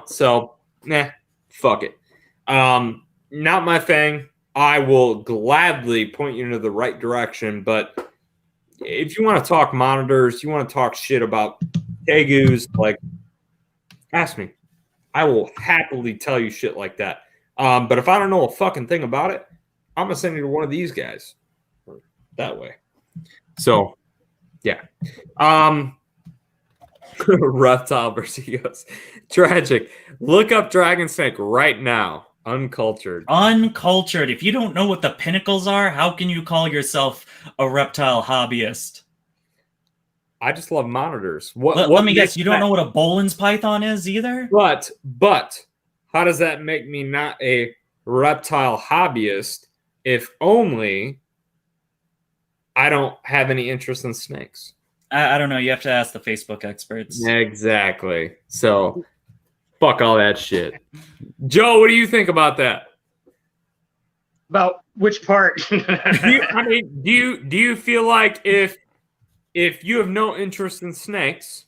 so fuck it. Not my thing. I will gladly point you into the right direction, but if you want to talk monitors, you want to talk shit about tegus, like, ask me. I will happily tell you shit like that. But if I don't know a fucking thing about it, I'm gonna send you to one of these guys. That way. So, yeah. Reptile versus goes. Tragic. Look up dragon snake right now. Uncultured. Uncultured. If you don't know what the pinnacles are, how can you call yourself a reptile hobbyist? I just love monitors. Let me guess. You don't know what a Bolin's python is either? But how does that make me not a reptile hobbyist if only I don't have any interest in snakes? I don't know. You have to ask the Facebook experts. Exactly. So, fuck all that shit. Joe, what do you think about that? About which part? do you feel like if you have no interest in snakes,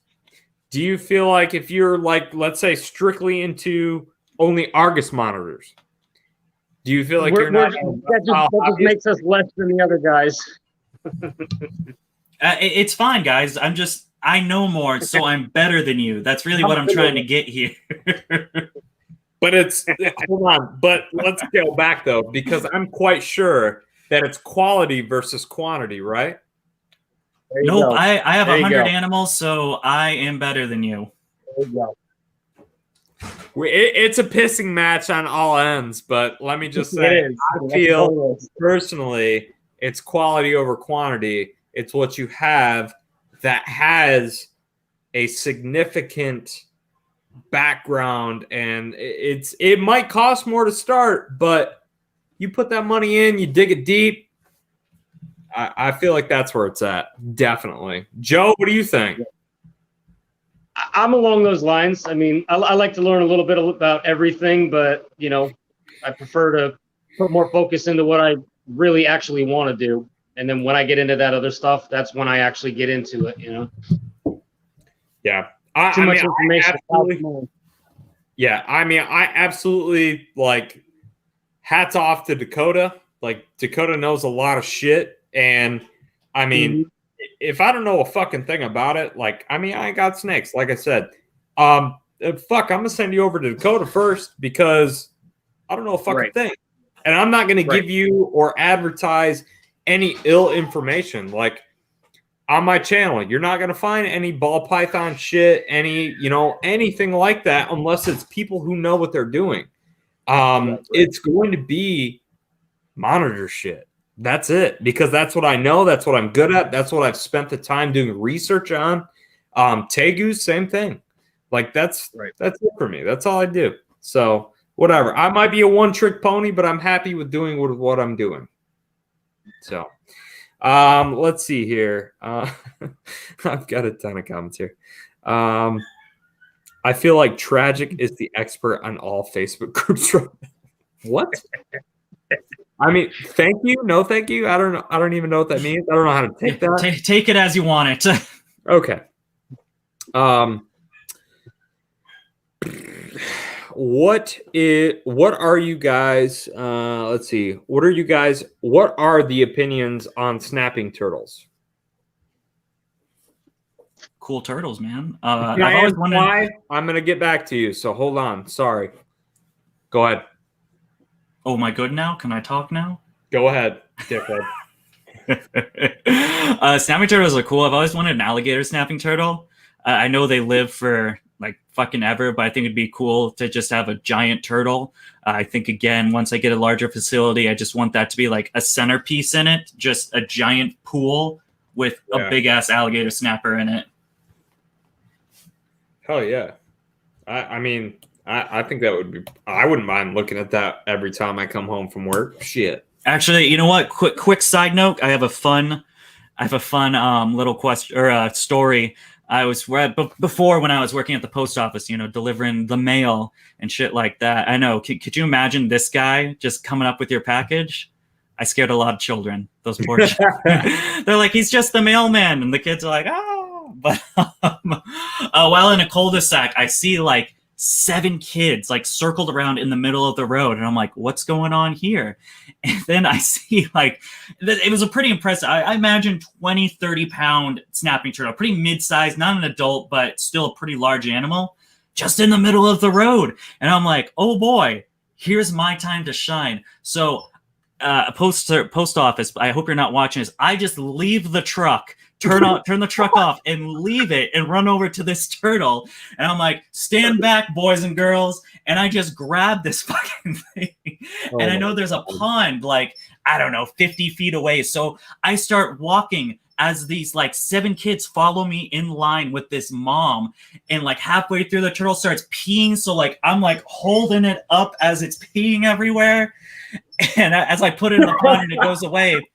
do you feel like if you're like, let's say, strictly into only Argus monitors, do you feel like you're not? That just makes us less than the other guys. It's fine, guys. I know more, so I'm better than you. That's really what I'm trying to get here. But hold on. But let's go back though, because I'm quite sure that it's quality versus quantity, right? There you Nope, go. I have There you 100 go. animals, so I am better than you. There you go. It's a pissing match on all ends, but let me just say, It is. I feel personally it's quality over quantity. It's what you have that has a significant background, and it might cost more to start, but you put that money in, you dig it deep. I feel like that's where it's at. Definitely. Joe, what do you think? I'm along those lines. I mean, I like to learn a little bit about everything, but I prefer to put more focus into what I really actually want to do. And then when I get into that other stuff, that's when I actually get into it. Yeah. Too much information. Yeah, I mean, I absolutely like hats off to Dakota. Like Dakota knows a lot of shit, and I mean, if I don't know a fucking thing about it, like I mean, I ain't got snakes. Like I said, fuck, I'm gonna send you over to Dakota first because I don't know a fucking thing, and I'm not gonna give you or advertise any ill information. Like on my channel, you're not gonna find any ball python shit, anything like that, unless it's people who know what they're doing. It's going to be monitor shit. That's it, because that's what I know. That's what I'm good at. That's what I've spent the time doing research on. Tegus, same thing. Like that's it for me. That's all I do. So whatever. I might be a one-trick pony, but I'm happy with doing what I'm doing. So let's see here. I've got a ton of comments here. I feel like Tragic is the expert on all Facebook groups. What? I mean, thank you. No, thank you. I don't know. I don't even know what that means. I don't know how to take that. Take it as you want it. Okay. What are you guys? Let's see. What are the opinions on snapping turtles? Cool turtles, man. I've always wondered why. I'm gonna get back to you. So hold on. Sorry. Go ahead. Oh, am I good now? Can I talk now? Go ahead, dickhead. Snapping turtles are cool. I've always wanted an alligator snapping turtle. I know they live for like fucking ever, but I think it'd be cool to just have a giant turtle. I think, again, once I get a larger facility, I just want that to be like a centerpiece in it, just a giant pool with a big-ass alligator snapper in it. Hell yeah. I mean, I think that would be. I wouldn't mind looking at that every time I come home from work. Shit. Actually, you know what? Quick side note. I have a fun little question or story. I was before when I was working at the post office, delivering the mail and shit like that. I know. Could you imagine this guy just coming up with your package? I scared a lot of children. Those poor children. They're like, he's just the mailman, and the kids are like, oh. But while in a cul-de-sac, I see like 7 kids like circled around in the middle of the road, and I'm like, what's going on here? And then I see like it was a pretty impressive, I imagine 20-30 pound snapping turtle, pretty mid-sized, not an adult but still a pretty large animal, just in the middle of the road. And I'm like, oh boy, here's my time to shine. So post office, I hope you're not watching this, I just leave the truck, turn the truck off and leave it and run over to this turtle. And I'm like, stand back, boys and girls. And I just grab this fucking thing. And I know there's a pond, like, I don't know, 50 feet away. So I start walking as these like 7 kids follow me in line with this mom. And like halfway through, the turtle starts peeing. So like, I'm like holding it up as it's peeing everywhere. And as I put it in the pond and it goes away,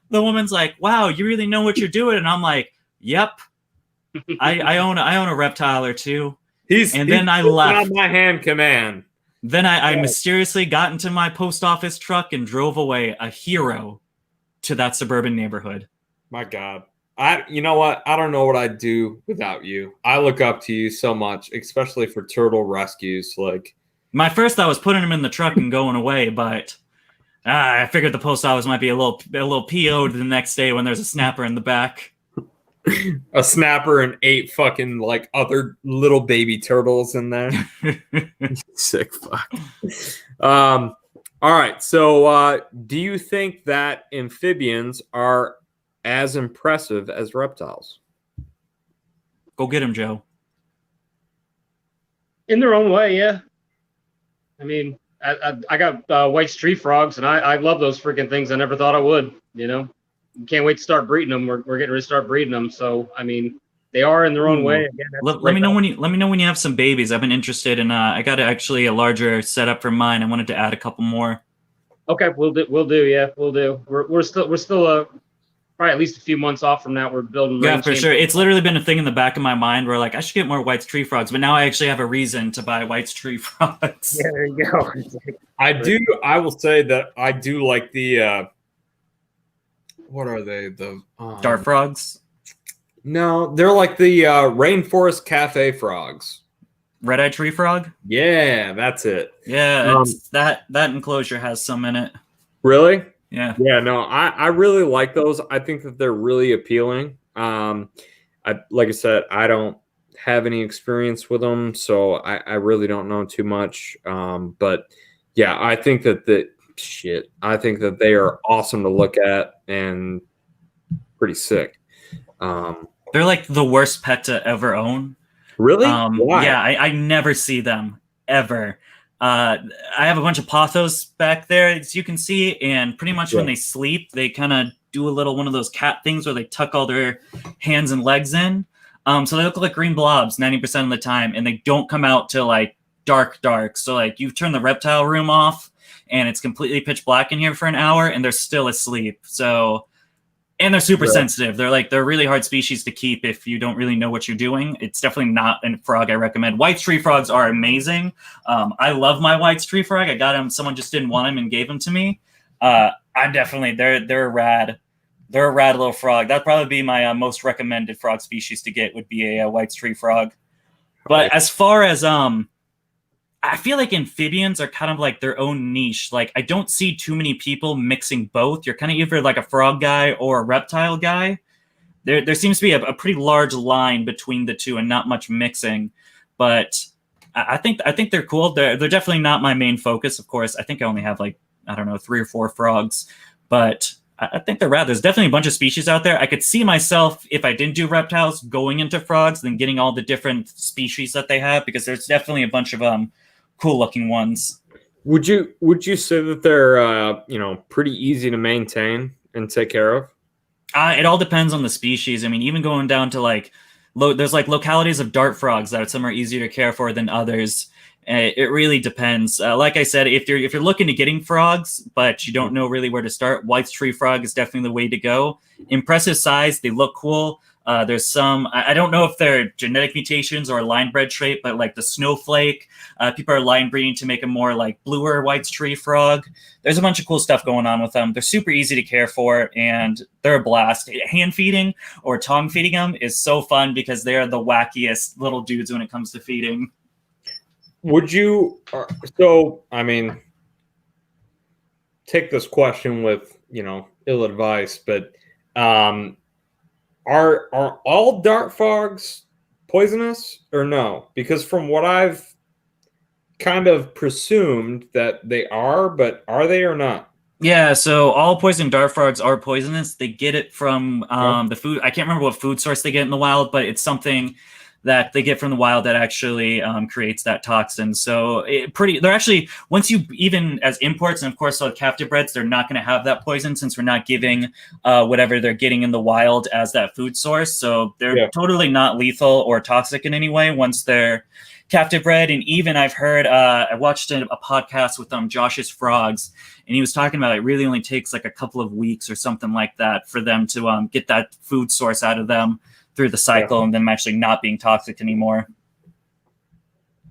the woman's like, wow, you really know what you're doing. And I'm like, yep, I own a reptile or two. Then I left. On my hand command. Then I mysteriously got into my post office truck and drove away, a hero, to that suburban neighborhood. My God. You know what? I don't know what I'd do without you. I look up to you so much, especially for turtle rescues. Like, my first thought was putting him in the truck and going away, but I figured the post office might be a little PO'd the next day when there's a snapper in the back. A snapper and 8 fucking like other little baby turtles in there. Sick fuck. All right. So do you think that amphibians are as impressive as reptiles. Go get him, Joe. In their own way, yeah. I mean, I got white tree frogs, and I love those freaking things. I never thought I would. You know, can't wait to start breeding them. We're getting ready to start breeding them. So I mean, they are in their own way. Again, let me know when you have some babies. I've been interested in. I got actually a larger setup for mine. I wanted to add a couple more. Okay, we'll do. Yeah, we'll do. We're still probably at least a few months off from that. We're building. Yeah, for sure. It's literally been a thing in the back of my mind where like I should get more White's tree frogs, but now I actually have a reason to buy White's tree frogs. Yeah, there you go. I will say that I do like the what are they? The Dart frogs? No, they're like the rainforest cafe frogs. Red-eyed tree frog? Yeah, that's it. Yeah, that enclosure has some in it. Really? Yeah. Yeah, no, I really like those. I think that they're really appealing. Like I said, I don't have any experience with them, so I really don't know too much. But yeah, I think that they are awesome to look at and pretty sick. They're like the worst pet to ever own. Really? Why? Yeah, I never see them ever. I have a bunch of pothos back there, as you can see, and pretty much when they sleep, they kind of do a little one of those cat things where they tuck all their hands and legs in. So they look like green blobs 90% of the time, and they don't come out till like dark. So like you turn the reptile room off, and it's completely pitch black in here for an hour, and they're still asleep. So. And they're super sensitive. They're a really hard species to keep if you don't really know what you're doing. It's definitely not a frog I recommend. White's tree frogs are amazing. I love my White's tree frog. I got him. Someone just didn't want him and gave him to me. They're a rad. They're a rad little frog. That'd probably be my most recommended frog species to get would be a White's tree frog. But as far as I feel like amphibians are kind of like their own niche. Like I don't see too many people mixing both. You're kind of either like a frog guy or a reptile guy. There seems to be a pretty large line between the two and not much mixing. But I think they're cool. They're definitely not my main focus, of course. I think I only have like, I don't know, 3 or 4 frogs. But I think they're rad. There's definitely a bunch of species out there. I could see myself, if I didn't do reptiles, going into frogs, then getting all the different species that they have, because there's definitely a bunch of cool looking ones. Would you say that they're pretty easy to maintain and take care of? It all depends on the species. I mean, even going down to like there's like localities of dart frogs that some are easier to care for than others. It really depends. Like I said, if you're looking to getting frogs but you don't know really where to start, White's tree frog is definitely the way to go. Impressive size, they look cool. There's some, I don't know if they're genetic mutations or a line bred trait, but like the snowflake, people are line breeding to make a more like bluer White's tree frog. There's a bunch of cool stuff going on with them. They're super easy to care for and they're a blast. Hand feeding or tongue feeding them is so fun because they're the wackiest little dudes when it comes to feeding. Would you, take this question with, ill advice, but, Are all dart frogs poisonous or no? Because from what I've kind of presumed that they are, but are they or not? Yeah, so all poison dart frogs are poisonous. They get it from the food. I can't remember what food source they get in the wild, but it's something that they get from the wild that actually creates that toxin. So they're actually, once you, even as imports, and of course, so captive breds, they're not going to have that poison since we're not giving whatever they're getting in the wild as that food source. So they're totally not lethal or toxic in any way once they're captive bred. And even I've heard, I watched a podcast with Josh's Frogs, and he was talking about it really only takes like a couple of weeks or something like that for them to get that food source out of them through the cycle and them actually not being toxic anymore.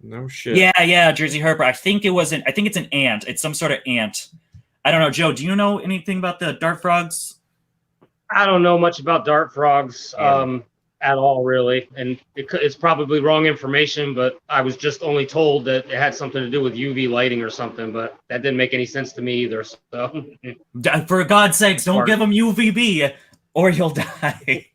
No shit. Yeah, Jersey Herper. I think it's an ant. It's some sort of ant. I don't know. Joe, do you know anything about the dart frogs? I don't know much about dart frogs at all, really. And it's probably wrong information, but I was just only told that it had something to do with UV lighting or something, but that didn't make any sense to me either. So, for God's sakes, don't give them UVB. Or you'll die.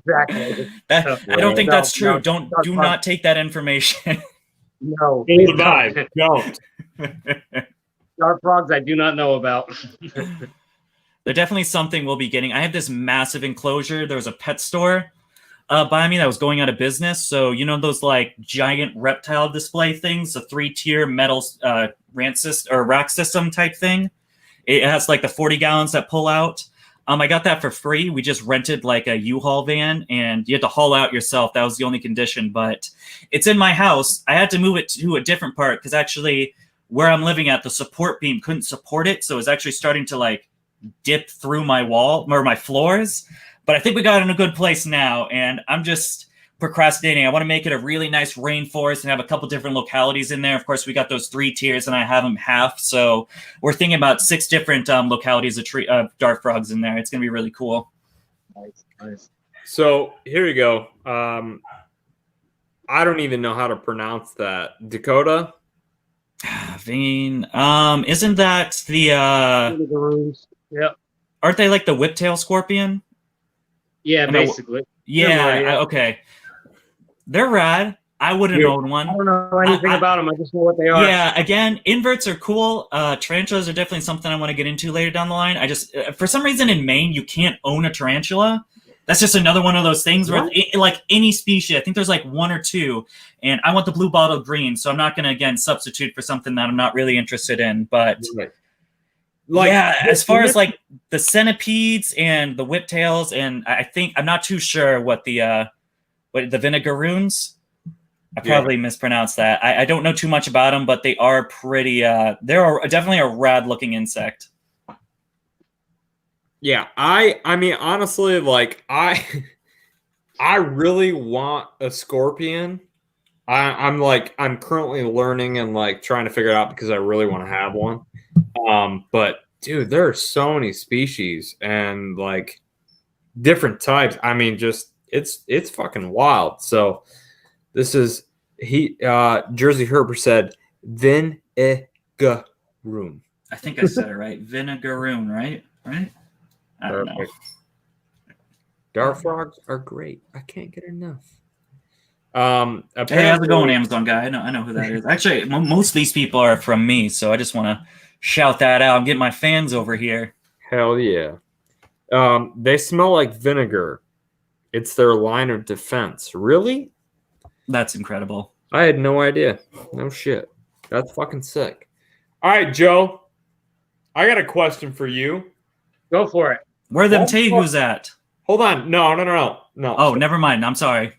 Exactly. I don't think that's true. Do not take that information. No. Don't. Dart frogs I do not know about. they're definitely something we'll be getting. I have this massive enclosure. There was a pet store by me that was going out of business. So you know those like giant reptile display things, the 3-tier metal rack system type thing. It has like the 40 gallons that pull out. I got that for free. We just rented like a U-Haul van, and you had to haul out yourself. That was the only condition, but it's in my house. I had to move it to a different part because actually where I'm living at, the support beam couldn't support it. So it was actually starting to like dip through my wall or my floors. But I think we got it in a good place now, and I'm just procrastinating. I want to make it a really nice rainforest and have a couple different localities in there. Of course, we got those 3 tiers, and I have them half. So we're thinking about 6 different localities of dart frogs in there. It's going to be really cool. Nice. So here you go. I don't even know how to pronounce that. Dakota? Vane. Isn't that the Yep. aren't they like the whiptail scorpion? Yeah, basically. Yeah, okay. They're rad. I wouldn't own one. I don't know anything about them. I just know what they are. Yeah, again, inverts are cool. Tarantulas are definitely something I want to get into later down the line. I just, for some reason in Maine, you can't own a tarantula. That's just another one of those things where, like any species, I think there's like 1 or 2, and I want the blue bottle green, so I'm not going to, again, substitute for something that I'm not really interested in. But like, yeah, as far as like the centipedes and the whiptails, and I think I'm not too sure what the vinegaroons. I probably mispronounced that. I don't know too much about them, but they are pretty. They're definitely a rad looking insect. Yeah, I mean honestly, like I really want a scorpion. I'm currently learning and like trying to figure it out because I really want to have one. But dude, there are so many species and like different types. I mean, just it's fucking wild. So this is Jersey Herper said vinegaroon. I think I said it right. Vinegaroon, right? Right? I don't know. Dart frogs are great. I can't get enough. Hey, how's it going, Amazon guy? I know who that is. Actually, most of these people are from me, so I just want to shout that out. I'm getting my fans over here. Hell yeah. They smell like vinegar. It's their line of defense. Really? That's incredible. I had no idea. No shit. That's fucking sick. All right, Joe. I got a question for you. Go for it. Where are them tegus at? Hold on. No. Oh, never mind. I'm sorry.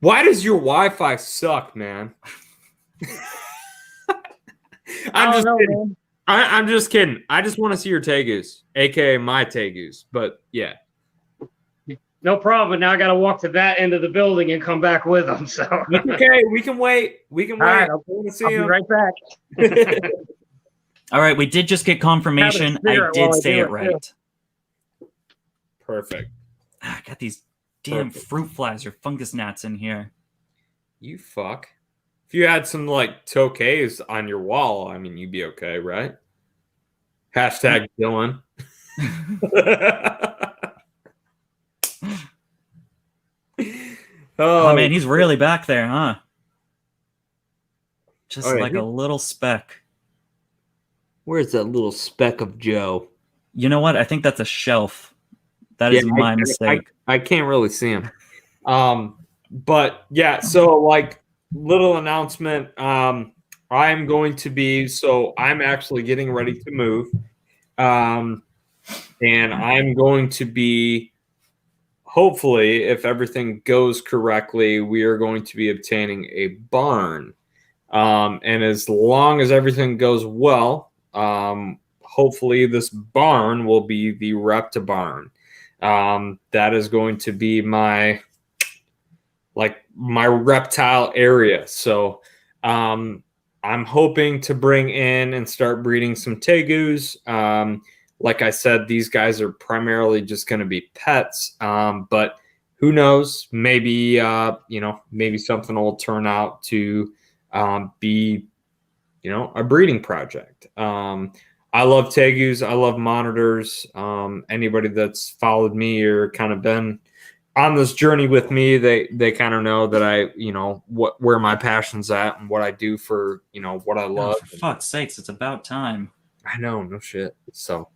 Why does your Wi-Fi suck, man? I'm just kidding. I just want to see your tegus, aka my tegus. But yeah. No problem. Now I got to walk to that end of the building and come back with them. So okay, we can wait. We can wait. Right, I'll be right back. All right, we did just get confirmation. I did say it right. Too. Perfect. I got these damn fruit flies or fungus gnats in here. You fuck. If you had some like tokays on your wall, I mean, you'd be okay, right? Hashtag Dylan. Oh man, he's really back there, huh? Just like a little speck. Where's that little speck of Joe? You know what? I think that's a shelf. That is my mistake. I can't really see him. But yeah, so like little announcement. I'm actually getting ready to move. And I'm going to be, hopefully, if everything goes correctly, we are going to be obtaining a barn. And as long as everything goes well, hopefully this barn will be the Repta barn. That is going to be my reptile area. So I'm hoping to bring in and start breeding some tegus. Like I said, these guys are primarily just going to be pets. But who knows? Maybe maybe something will turn out to be a breeding project. I love tegus. I love monitors. Anybody that's followed me or kind of been on this journey with me, they kind of know that I, where my passion's at and what I do for, what I love. Oh, for fuck's sakes, it's about time. I know, no shit. So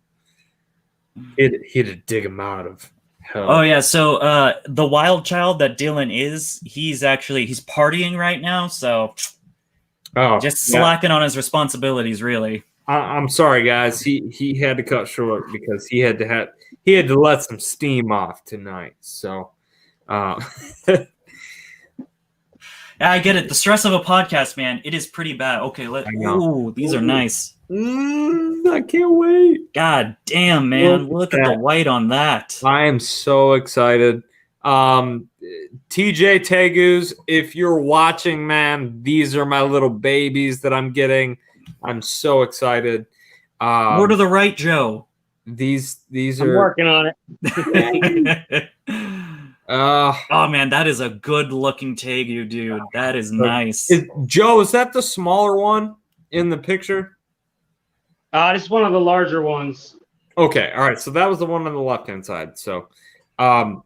He had to dig him out of hell. Oh yeah, so the wild child that Dylan is, he's partying right now, so just slacking on his responsibilities, really. I'm sorry, guys. He had to cut short because he had to let some steam off tonight. So, I get it. The stress of a podcast, man, it is pretty bad. Okay, ooh, these are nice. I can't wait. God damn, man. Look at the white on that. I am so excited. TJ Tegus, if you're watching, man, these are my little babies that I'm getting. I'm so excited. More to the right, Joe. These I'm are working on it. Oh man, that is a good looking Tegu, dude. That is nice. Joe, is that the smaller one in the picture? It's one of the larger ones. Okay, all right. So that was the one on the left-hand side. So,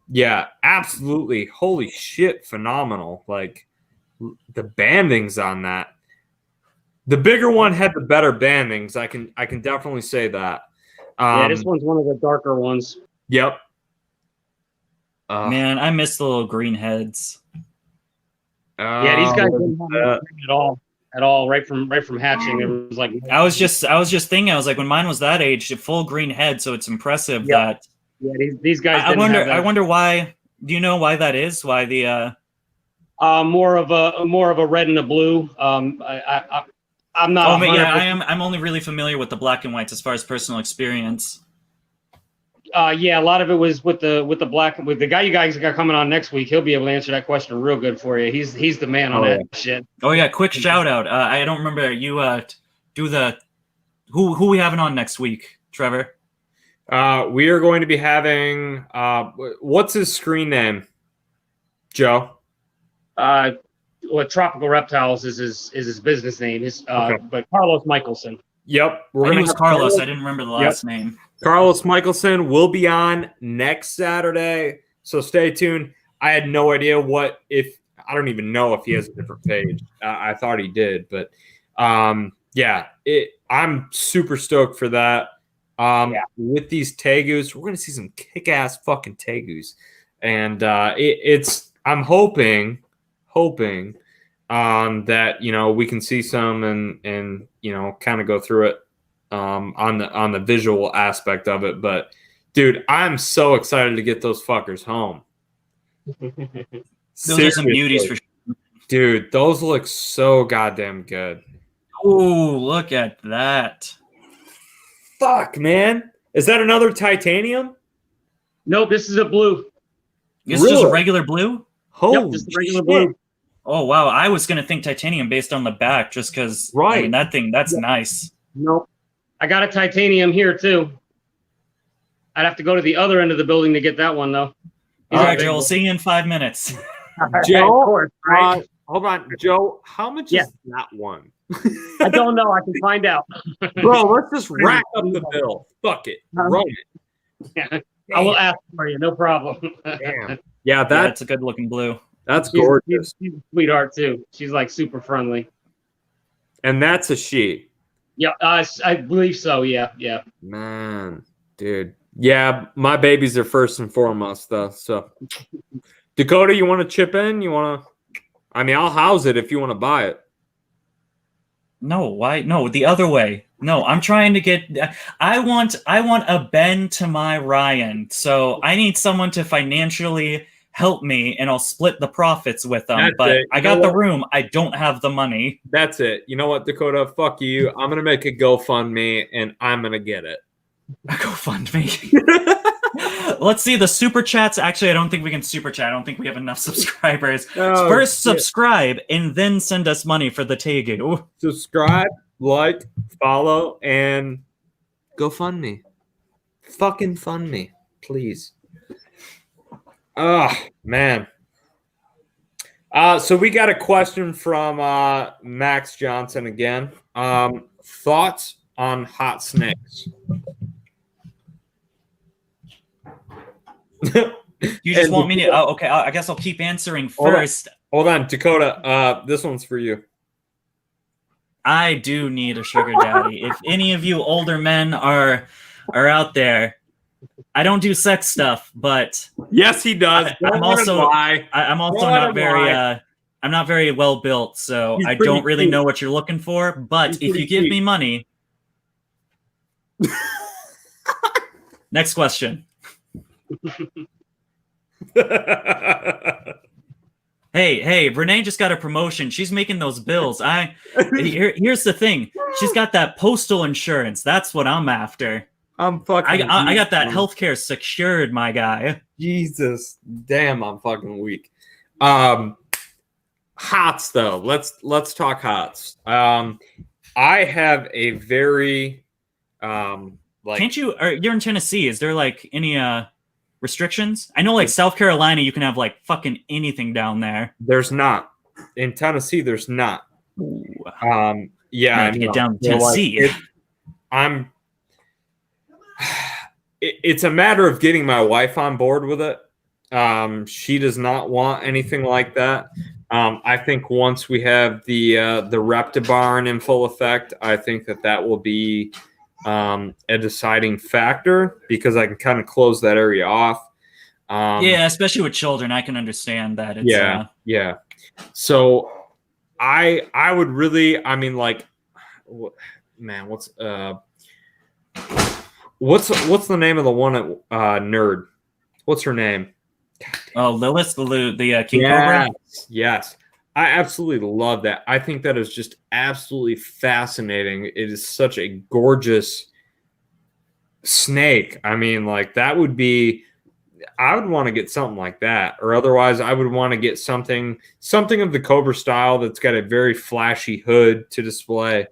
yeah, absolutely. Holy shit, phenomenal. Like, the bandings on that. The bigger one had the better bandings. I can definitely say that. Yeah, this one's one of the darker ones. Yep. Man, I miss the little green heads. Yeah, these guys didn't have at all. Right from hatching, it was like. I was just thinking. I was like, when mine was that age, full green head. So it's impressive that. Yeah, these guys. I wonder why. Do you know why that is? Why the? More of a red and a blue. I'm not. Oh, yeah, I'm only really familiar with the black and whites as far as personal experience. Yeah, a lot of it was with the black, with the guy you guys got coming on next week. He'll be able to answer that question real good for you. He's the man on that shit. Oh yeah, quick shout out. I don't remember you do the who we having on next week, Trevor. We are going to be having what's his screen name, Joe? Tropical Reptiles is his business name. But Carlos Michelson. Yep, I knew it was Carlos. I didn't remember the last name. Carlos Michelson will be on next Saturday, so stay tuned. I had no idea I don't even know if he has a different page. I thought he did, but yeah, I'm super stoked for that. With these Tegus, we're gonna see some kick-ass fucking Tegus, and I'm hoping that we can see some and kind of go through it on the visual aspect of it. But dude, I'm so excited to get those fuckers home. Those are some beauties for sure. Dude, those look so goddamn good. Oh, look at that. Fuck, man. Is that another titanium? Nope, this is a blue. This is just a regular blue? Holy just a regular blue. Oh, wow. I was going to think titanium based on the back just because, I mean, that's nice. Nope. I got a titanium here, too. I'd have to go to the other end of the building to get that one, though. All right, Joe. We'll see you in 5 minutes. Joe, of course, right? Hold on. Joe, how much is that one? I don't know. I can find out. Bro, let's just rack up the bill. Fuck it. Run it. Yeah. I will ask for you. No problem. Damn. Yeah, that's a good-looking blue. That's gorgeous. She's a sweetheart, too. She's, like, super friendly. And that's a she. Yeah, I believe so. Yeah. Man, dude. Yeah, my babies are first and foremost, though. So, Dakota, you want to chip in? I'll house it if you want to buy it. No, why? No, the other way. No, I'm trying to get. I want a Ben to my Ryan. So I need someone to financially help me, and I'll split the profits with them. I got the room. I don't have the money. That's it. You know what, Dakota? Fuck you. I'm gonna make a GoFundMe, and I'm gonna get it. A GoFundMe. Let's see the super chats. Actually, I don't think we can super chat. I don't think we have enough subscribers. First, subscribe and then send us money for the Tegu. Subscribe, like, follow, and GoFundMe. Fucking fund me, please. Oh, man. So we got a question from Max Johnson again. Thoughts on hot snakes? You just want me to? Oh, okay, I guess I'll keep answering first. Hold on, Dakota. This one's for you. I do need a sugar daddy. If any of you older men are out there, I don't do sex stuff, but Yes, he does. I'm also lie. I'm also Don't let not him very lie. I'm not very well built, so He's I pretty don't really cheap. know what you're looking for. But He's if you pretty give cheap. me money, next question. Hey, Renee just got a promotion. She's making those bills. Here's the thing. She's got that postal insurance. That's what I'm after. I'm fucking. I got that weak. healthcare secured, my guy. Jesus, damn, I'm fucking weak. Hots though. Let's talk hots. I have a very like. Can't you? You're in Tennessee. Is there like any restrictions? I know like South Carolina, you can have like fucking anything down there. There's not. In Tennessee, there's not. Ooh. Yeah, I I have to get know. down to So, like, Tennessee. it's a matter of getting my wife on board with it. She does not want anything like that. I think once we have the Reptibarn in full effect, I think that will be a deciding factor because I can kind of close that area off. Yeah, especially with children, I can understand that. It's, yeah. So I would really, I mean, like, man, what's the name of the one at Nerd? What's her name? Oh, Lilith, the King Cobra. Yes, I absolutely love that. I think that is just absolutely fascinating. It is such a gorgeous snake. I mean, like that would be. I would want to get something like that, or otherwise, I would want to get something of the Cobra style that's got a very flashy hood to display.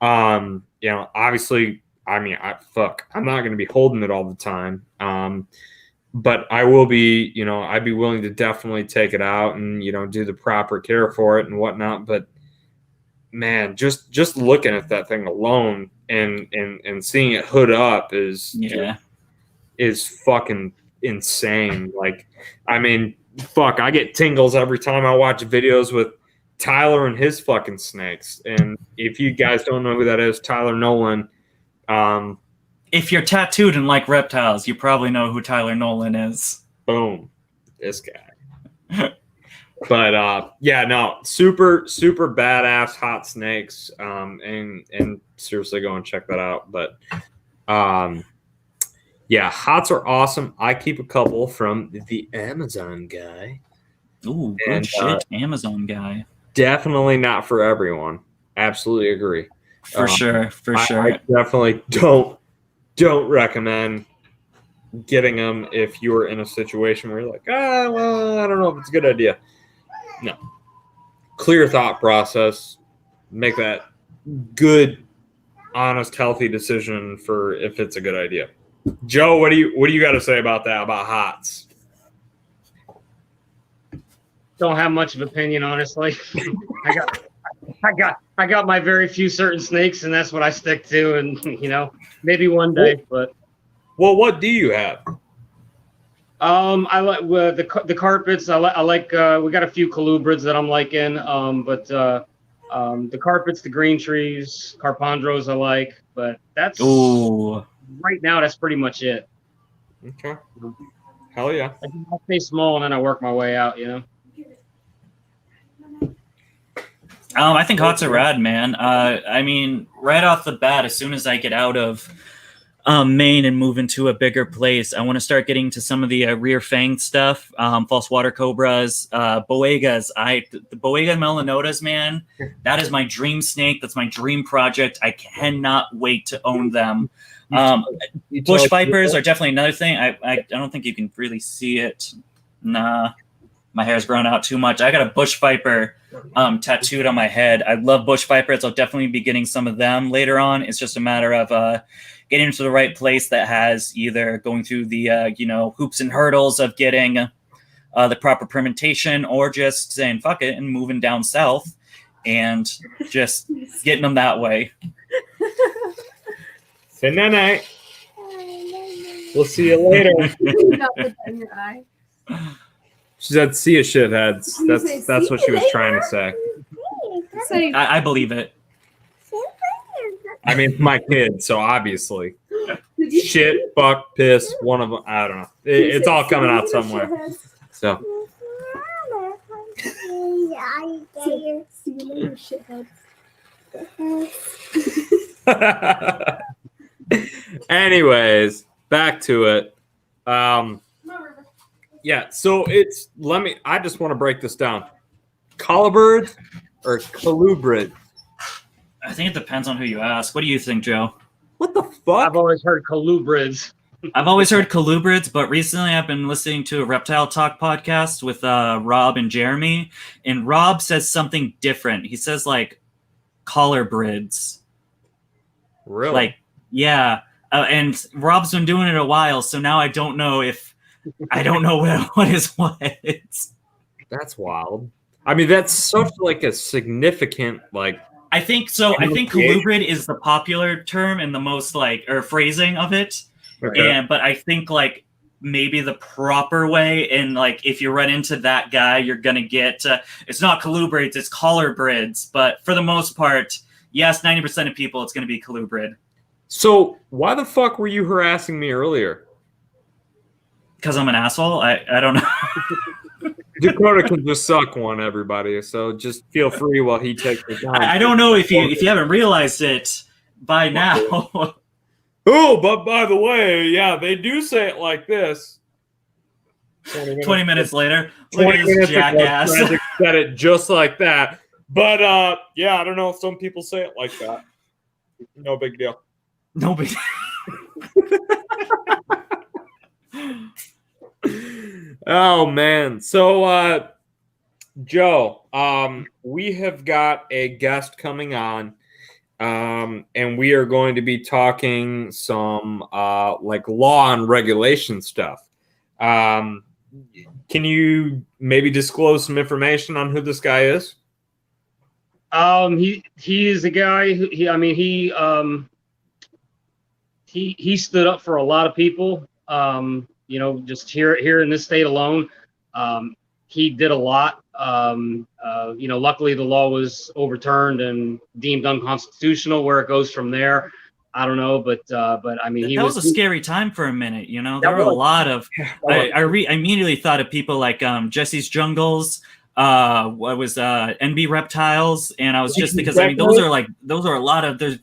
Obviously, I mean, I'm not going to be holding it all the time. But I will be, I'd be willing to definitely take it out and, do the proper care for it and whatnot. But man, just looking at that thing alone and seeing it hood up is fucking insane. Like, I mean, I get tingles every time I watch videos with Tyler and his fucking snakes. And if you guys don't know who that is, Tyler Nolan, if you're tattooed and like reptiles, you probably know who Tyler Nolan is. Boom. This guy. But no, super, super badass hot snakes. And seriously go and check that out. But hots are awesome. I keep a couple from the Amazon guy. Ooh, good shit, Amazon guy. Definitely not for everyone. Absolutely agree. For sure. I definitely don't recommend getting them if you're in a situation where you're like, well, I don't know if it's a good idea. No. Clear thought process. Make that good, honest, healthy decision for if it's a good idea. Joe, what do you got to say about that, about hots? Don't have much of an opinion, honestly. I got my very few certain snakes, and that's what I stick to. And maybe one day, but what do you have? I like the carpets. I like we got a few colubrids that I'm liking. But the carpets, the green trees, carpondros I like. But that's right now. That's pretty much it. Okay. Hell yeah. I stay small and then I work my way out. I think hots are rad, man. I mean, right off the bat, as soon as I get out of Maine and move into a bigger place, I want to start getting to some of the rear fang stuff, false water cobras, boegas. The boega melanotas, man, that is my dream snake. That's my dream project. I cannot wait to own them. Bush vipers are definitely another thing. I don't think you can really see it. Nah. My hair's grown out too much. I got a bush viper tattooed on my head. I love bush vipers. I'll definitely be getting some of them later on. It's just a matter of getting into the right place that has either going through the hoops and hurdles of getting the proper permutation, or just saying fuck it and moving down south and just getting them that way. Say night. We'll see you later. In your eye. She said, "See you, shitheads." That's what she was trying to say. I believe it. I mean, it's my kid, so obviously. Did you shit, fuck, piss, one of them. I don't know. It's all coming out somewhere. So. Anyways, back to it. Yeah, so I just want to break this down. Colubrid or colubrid? I think it depends on who you ask. What do you think, Joe? What the fuck? I've always heard colubrids. I've always heard colubrids, but recently I've been listening to a Reptile Talk podcast with Rob and Jeremy, and Rob says something different. He says like collarbrids. Really? Like, yeah. And Rob's been doing it a while, so now I don't know what is what. That's wild. I mean, that's such like a significant like. I think so. I think colubrid is the popular term and the most like or phrasing of it. Okay. But I think like maybe the proper way, and like if you run into that guy, you're gonna get it's not colubrids, it's collarbrids. But for the most part, yes, 90% of people, it's gonna be colubrid. So why the fuck were you harassing me earlier? Because I'm an asshole. I don't know. Dakota can just suck one, everybody. So just feel free while he takes the time. I don't know if you haven't realized it by now. Oh, but by the way, yeah, they do say it like this. 20 minutes later, look at this jackass. Said it just like that. But yeah, I don't know. Some people say it like that. No big deal. No big. Oh man. So Joe, we have got a guest coming on. And we are going to be talking some like law and regulation stuff. Can you maybe disclose some information on who this guy is? He is a guy who he stood up for a lot of people. Just here in this state alone, he did a lot. Luckily the law was overturned and deemed unconstitutional. Where it goes from there, I don't know. But I mean, that was a scary time for a minute. There were a lot of. I immediately thought of people like Jesse's Jungles. What was NB Reptiles, and I was just because those are a lot of there's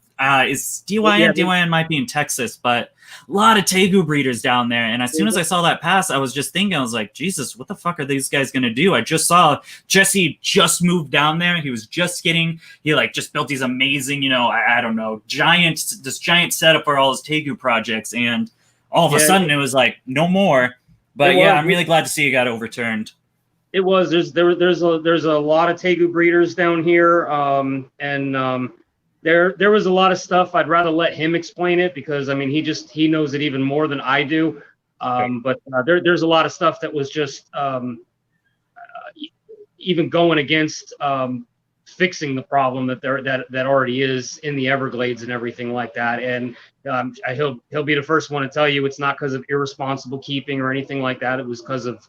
is DYN. Yeah, DYN might be in Texas, but a lot of Tegu breeders down there. And as soon as I saw that pass, I was just thinking, I was like, Jesus, what the fuck are these guys gonna do? I just saw Jesse just moved down there. He was just just built these amazing, I don't know, giant setup for all his Tegu projects, and all of a sudden it was like no more. But I'm really glad to see it got overturned. It was. There's a lot of Tegu breeders down here, there was a lot of stuff. I'd rather let him explain it because I mean he knows it even more than I do. But there's a lot of stuff that was just even going against fixing the problem that already is in the Everglades and everything like that. And he'll be the first one to tell you it's not because of irresponsible keeping or anything like that. It was because of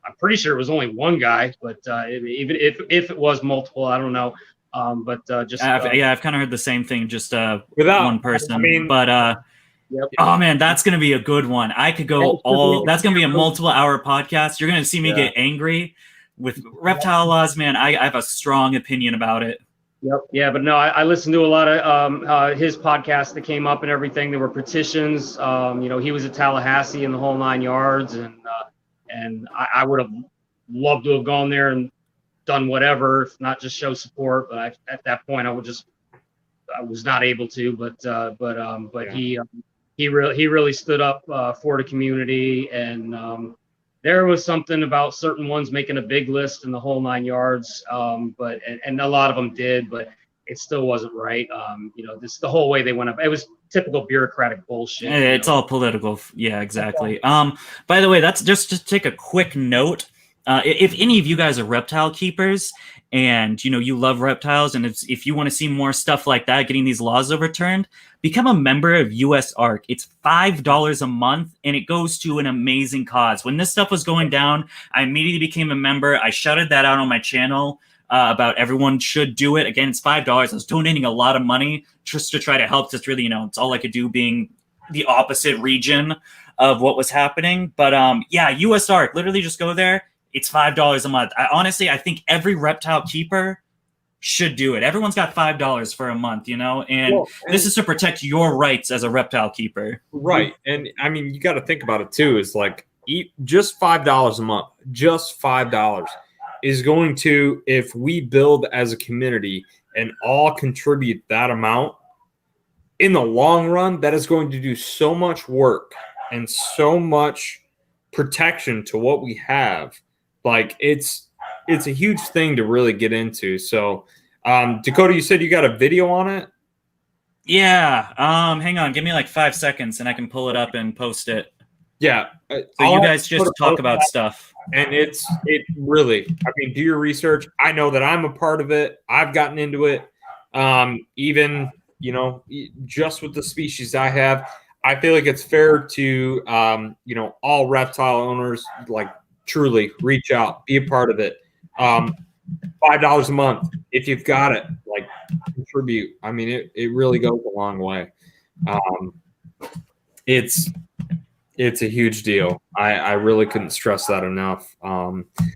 I'm pretty sure it was only one guy, but even if it was multiple, I don't know. I've kind of heard the same thing, just without one person. I mean, but yep. Oh man, that's gonna be a good one. I could go that's gonna be a multiple hour podcast. You're gonna see me get angry with reptile laws, man. I have a strong opinion about it. Yep. Yeah, but no, I listened to a lot of his podcasts that came up and everything. There were petitions. He was at Tallahassee in the whole 9 yards, and I would have loved to have gone there and done whatever, if not just show support. But at that point, I was not able to. But he really stood up for the community, and there was something about certain ones making a big list in the whole 9 yards. But a lot of them did, but it still wasn't right. This the whole way they went up. It was typical bureaucratic bullshit. It's all political. Yeah, exactly. By the way, that's just to take a quick note. If any of you guys are reptile keepers and you love reptiles, and if you want to see more stuff like that, getting these laws overturned, become a member of USARK. It's $5 a month, and it goes to an amazing cause. When this stuff was going down, I immediately became a member. I shouted that out on my channel about everyone should do it. Again, it's $5. I was donating a lot of money just to try to help. Just really, it's all I could do being the opposite region of what was happening. But yeah, US Ark, literally just go there. It's $5 a month. I think every reptile keeper should do it. Everyone's got $5 for a month, and this is to protect your rights as a reptile keeper. Right. And I mean, you got to think about it too, is like just $5 a month, just $5 is going to, if we build as a community and all contribute that amount, in the long run, that is going to do so much work and so much protection to what we have. Like it's a huge thing to really get into. So, Dakota, you said you got a video on it? Yeah. Hang on. Give me like 5 seconds and I can pull it up and post it. Yeah. So you guys just talk about stuff. And it really, I mean, do your research. I know that I'm a part of it. I've gotten into it. Even, just with the species I have, I feel like it's fair to, all reptile owners, like, truly reach out, be a part of it. $5 a month, if you've got it, like, contribute. I mean, it really goes a long way. It's a huge deal. I really couldn't stress that enough.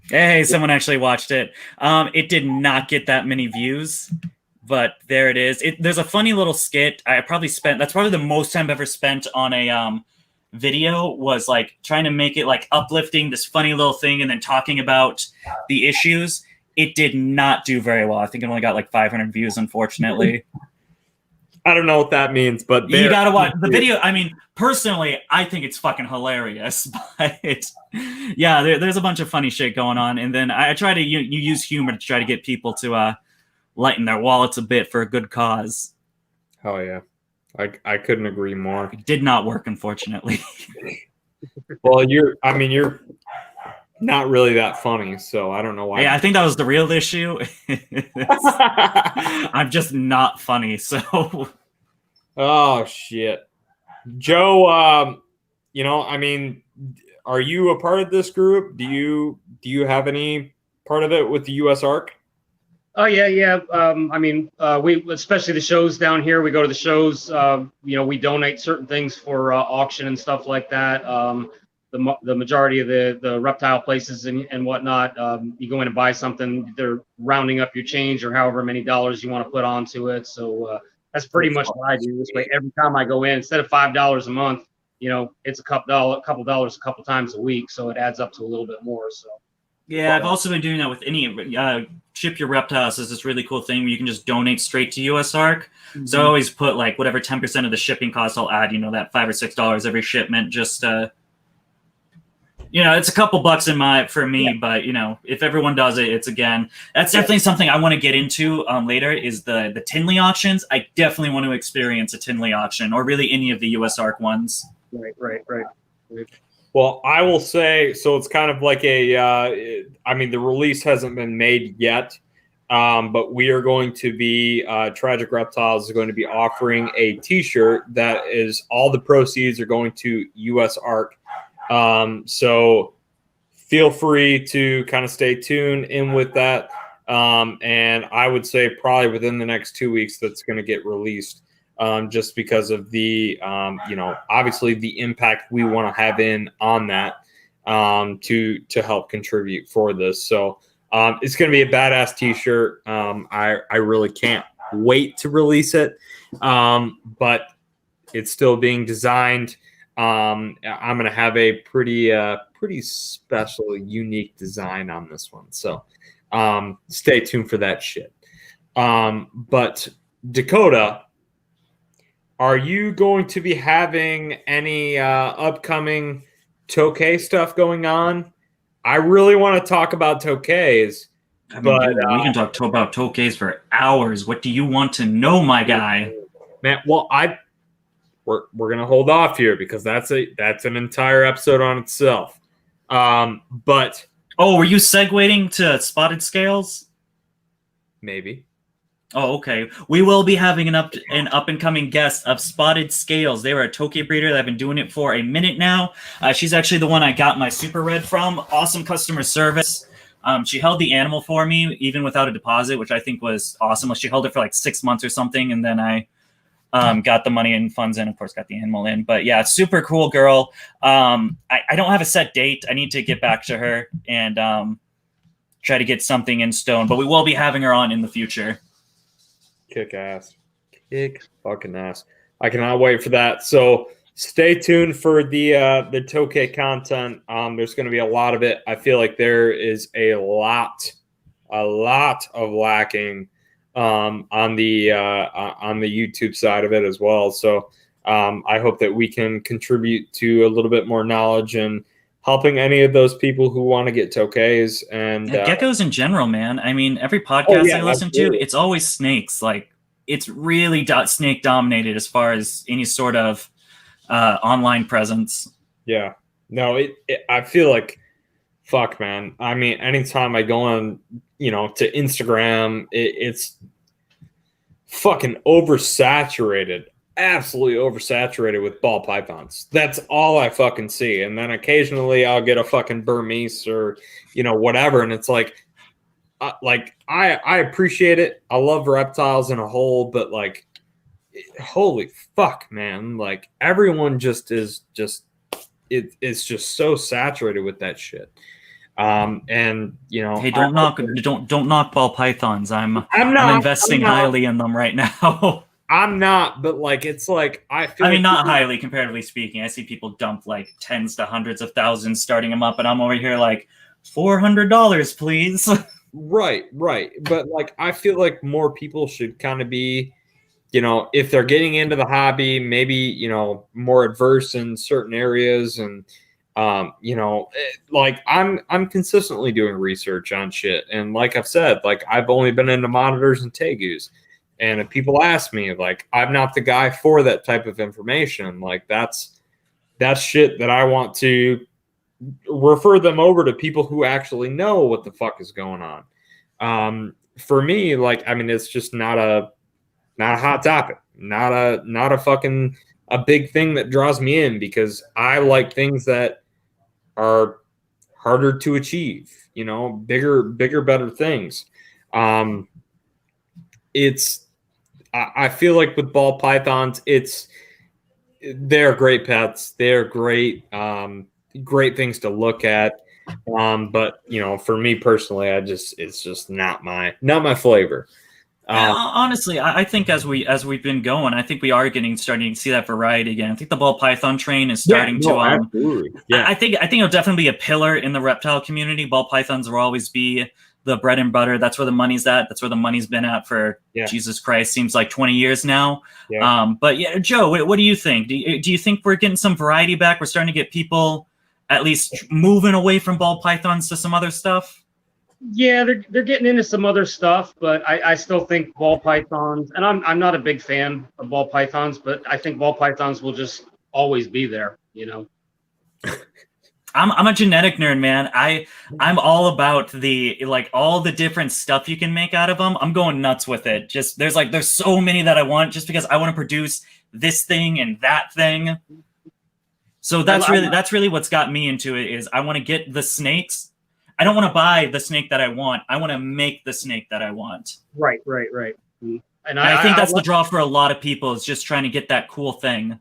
Hey, someone actually watched it. It did not get that many views, but there it is. There's a funny little skit. That's probably the most time I've ever spent on a video, was like trying to make it like uplifting, this funny little thing, and then talking about the issues. It did not do very well. I think it only got like 500 views, unfortunately. I don't know what that means, but you gotta watch the video. I mean, personally, I think it's fucking hilarious. But yeah, there's a bunch of funny shit going on, and then I try to you use humor to try to get people to lighten their wallets a bit for a good cause. Oh yeah, I couldn't agree more. It did not work, unfortunately. Well, you're not really that funny, so I don't know why. Yeah, I think that was the real issue. I'm just not funny, so. Oh shit, Joe. I mean, are you a part of this group? Do you have any part of it with the US Ark? Oh yeah. I mean, we, especially the shows down here, we go to the shows. We donate certain things for auction and stuff like that. The majority of the reptile places and whatnot, you go in and buy something, they're rounding up your change or however many dollars you want to put onto it. So that's pretty much what I do. This way, every time I go in, instead of $5 a month, it's a couple dollars a couple times a week, so it adds up to a little bit more. So. Yeah, I've also been doing that with any Ship Your Reptiles is this really cool thing where you can just donate straight to US Ark. Mm-hmm. So I always put like whatever 10% of the shipping cost I'll add, that $5 or $6 every shipment, just it's a couple bucks for me, yeah. But if everyone does it, that's definitely something I want to get into later, is the Tinley auctions. I definitely want to experience a Tinley auction, or really any of the US Ark ones. Right. Well, I will say, so it's kind of like the release hasn't been made yet, but we are going to be, Tragic Reptiles is going to be offering a t-shirt that is, all the proceeds are going to US Ark. So feel free to kind of stay tuned in with that. And I would say probably within the next 2 weeks, that's going to get released. Just because of the, obviously the impact we want to have on that, to help contribute for this. So it's going to be a badass t-shirt. I really can't wait to release it. But it's still being designed. I'm going to have a pretty special, unique design on this one. So stay tuned for that shit. But Dakota, are you going to be having any upcoming Tokay stuff going on? I really want to talk about Tokays. But dude, we can talk about Tokays for hours. What do you want to know, my guy? Man, well, we're gonna hold off here because that's an entire episode on itself. But were you segueing to spotted scales? Maybe. Oh, okay. We will be having an up and coming guest of Spotted Scales. They were a Tokay breeder that I've been doing it for a minute now. She's actually the one I got my Super Red from. Awesome customer service. She held the animal for me even without a deposit, which I think was awesome. She held it for like 6 months or something, and then I got the money and funds in, of course, got the animal in. But yeah, super cool girl. I don't have a set date. I need to get back to her and try to get something in stone. But we will be having her on in the future. Kick ass. Kick fucking ass. I cannot wait for that. So stay tuned for the Tokay content. There's going to be a lot of it. I feel like there is a lot of lacking on the YouTube side of it as well. So I hope that we can contribute to a little bit more knowledge and helping any of those people who want to get tokays and geckos in general, man. I mean, every podcast I listen absolutely. to, it's always snakes. Like, it's really snake dominated as far as any sort of online presence. Yeah. No, I feel like, fuck, man. I mean, anytime I go on, to Instagram, it's fucking oversaturated, absolutely oversaturated with ball pythons. That's all I fucking see. And then occasionally I'll get a fucking Burmese or, whatever. And it's like I appreciate it. I love reptiles in a whole, but like, holy fuck, man. Like, everyone it's just so saturated with that shit. And hey, don't knock ball pythons. I'm investing highly in them right now. I'm not, but like, it's like, not highly comparatively speaking. I see people dump like tens to hundreds of thousands starting them up, and I'm over here like $400, please. Right. But like, I feel like more people should kind of be, if they're getting into the hobby, maybe, more adverse in certain areas. And, like I'm consistently doing research on shit. And like I've said, like, I've only been into monitors and tegus. And if people ask me, like, I'm not the guy for that type of information. Like, that's shit that I want to refer them over to people who actually know what the fuck is going on. For me, like, I mean, it's just not a hot topic, not a fucking a big thing that draws me in, because I like things that are harder to achieve, bigger, better things. I feel like with ball pythons, they're great pets. They're great things to look at. But for me personally, it's just not my flavor. Honestly, I think as we've been going, I think we are starting to see that variety again. I think the ball python train is starting to. Absolutely. Yeah. I think it'll definitely be a pillar in the reptile community. Ball pythons will always be the bread and butter. That's where the money's at. That's where the money's been at for Jesus Christ, seems like 20 years now. Yeah. But yeah, Joe, what do you think? Do you think we're getting some variety back? We're starting to get people at least moving away from ball pythons to some other stuff? Yeah, they're getting into some other stuff, but I still think ball pythons, and I'm not a big fan of ball pythons, but I think ball pythons will just always be there, I'm a genetic nerd, man. I'm all about all the different stuff you can make out of them. I'm going nuts with it. Just there's so many that I want, just because I want to produce this thing and that thing. So that's really what's got me into it. Is I want to get the snakes. I don't want to buy the snake that I want. I want to make the snake that I want. Right. And I think that's the draw for a lot of people, is just trying to get that cool thing.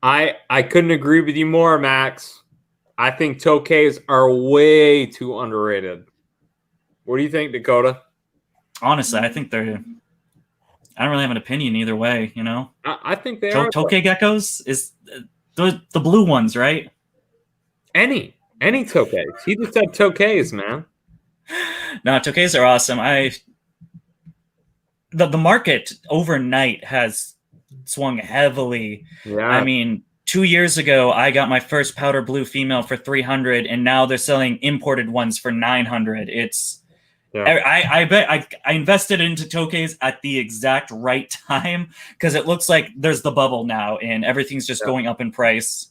I couldn't agree with you more, Max. I think tokays are way too underrated. What do you think, Dakota? Honestly, I think I don't really have an opinion either way, I think they are. Tokay geckos is the blue ones, right? Any tokays. He just said tokays, man. No, tokays are awesome. The market overnight has swung heavily. Yeah. I mean, 2 years ago, I got my first powder blue female for $300, and now they're selling imported ones for $900. I bet I invested into tokays at the exact right time, because it looks like there's the bubble now, and everything's just going up in price.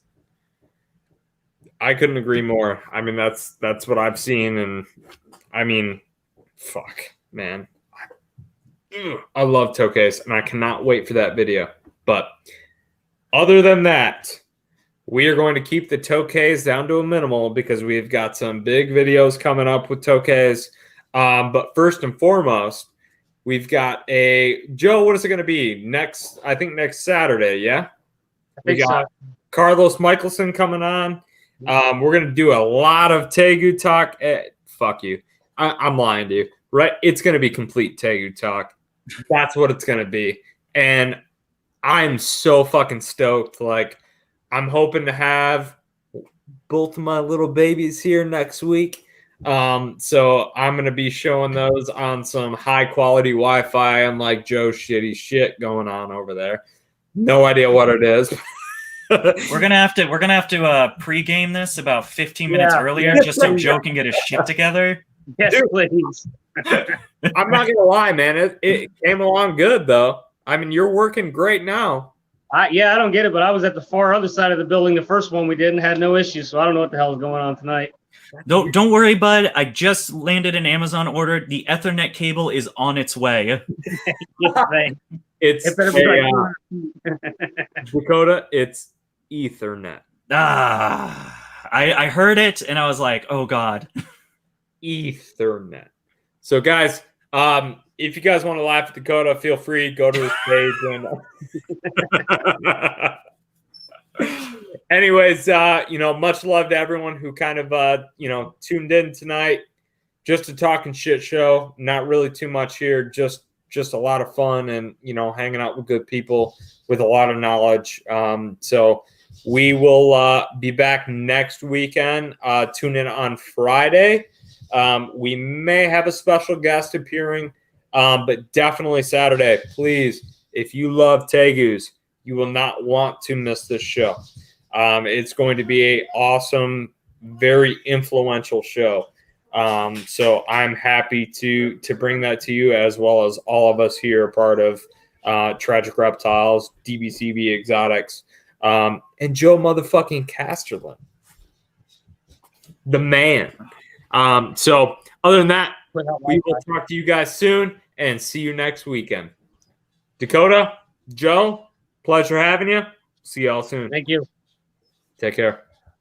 I couldn't agree more. I mean, that's what I've seen, and I mean, fuck, man. I love tokays, and I cannot wait for that video. But other than that, we are going to keep the tokays down to a minimal, because we've got some big videos coming up with tokays. But first and foremost, We've got a Joe. What is it going to be next? I think next Saturday. Yeah. I think We got so. Carlos Michelson coming on. We're going to do a lot of Tegu talk. Fuck you. I'm lying to you. Right? It's going to be complete Tegu talk. That's what it's going to be. And I'm so fucking stoked. Like, I'm hoping to have both of my little babies here next week. So I'm going to be showing those on some high quality Wi-Fi, unlike Joe's shitty shit going on over there. No idea what it is. We're gonna have to pre-game this about 15 minutes earlier, just so Joe can get his shit together. Yes, please. I'm not gonna lie, man. It came along good though. I mean, you're working great now. I don't get it, but I was at the far other side of the building. The first one we did and had no issues, so I don't know what the hell is going on tonight. Don't worry, bud. I just landed an Amazon order. The Ethernet cable is on its way. It's Dakota. It's Ethernet. I heard it and I was like, oh god. Ethernet. So guys, if you guys want to laugh at Dakota, feel free. Go to his page and. Anyways, much love to everyone who kind of tuned in tonight. Just a talking shit show. Not really too much here. Just a lot of fun and hanging out with good people with a lot of knowledge. So we will be back next weekend. Tune in on Friday. We may have a special guest appearing, but definitely Saturday. Please, if you love Tegus, you will not want to miss this show. It's going to be an awesome, very influential show. So I'm happy to bring that to you, as well as all of us here, part of Tragic Reptiles, DBCB Exotics, and Joe motherfucking Casterlin, the man. So other than that, we will talk to you guys soon and see you next weekend. Dakota, Joe, pleasure having you. See y'all soon. Thank you. Take care.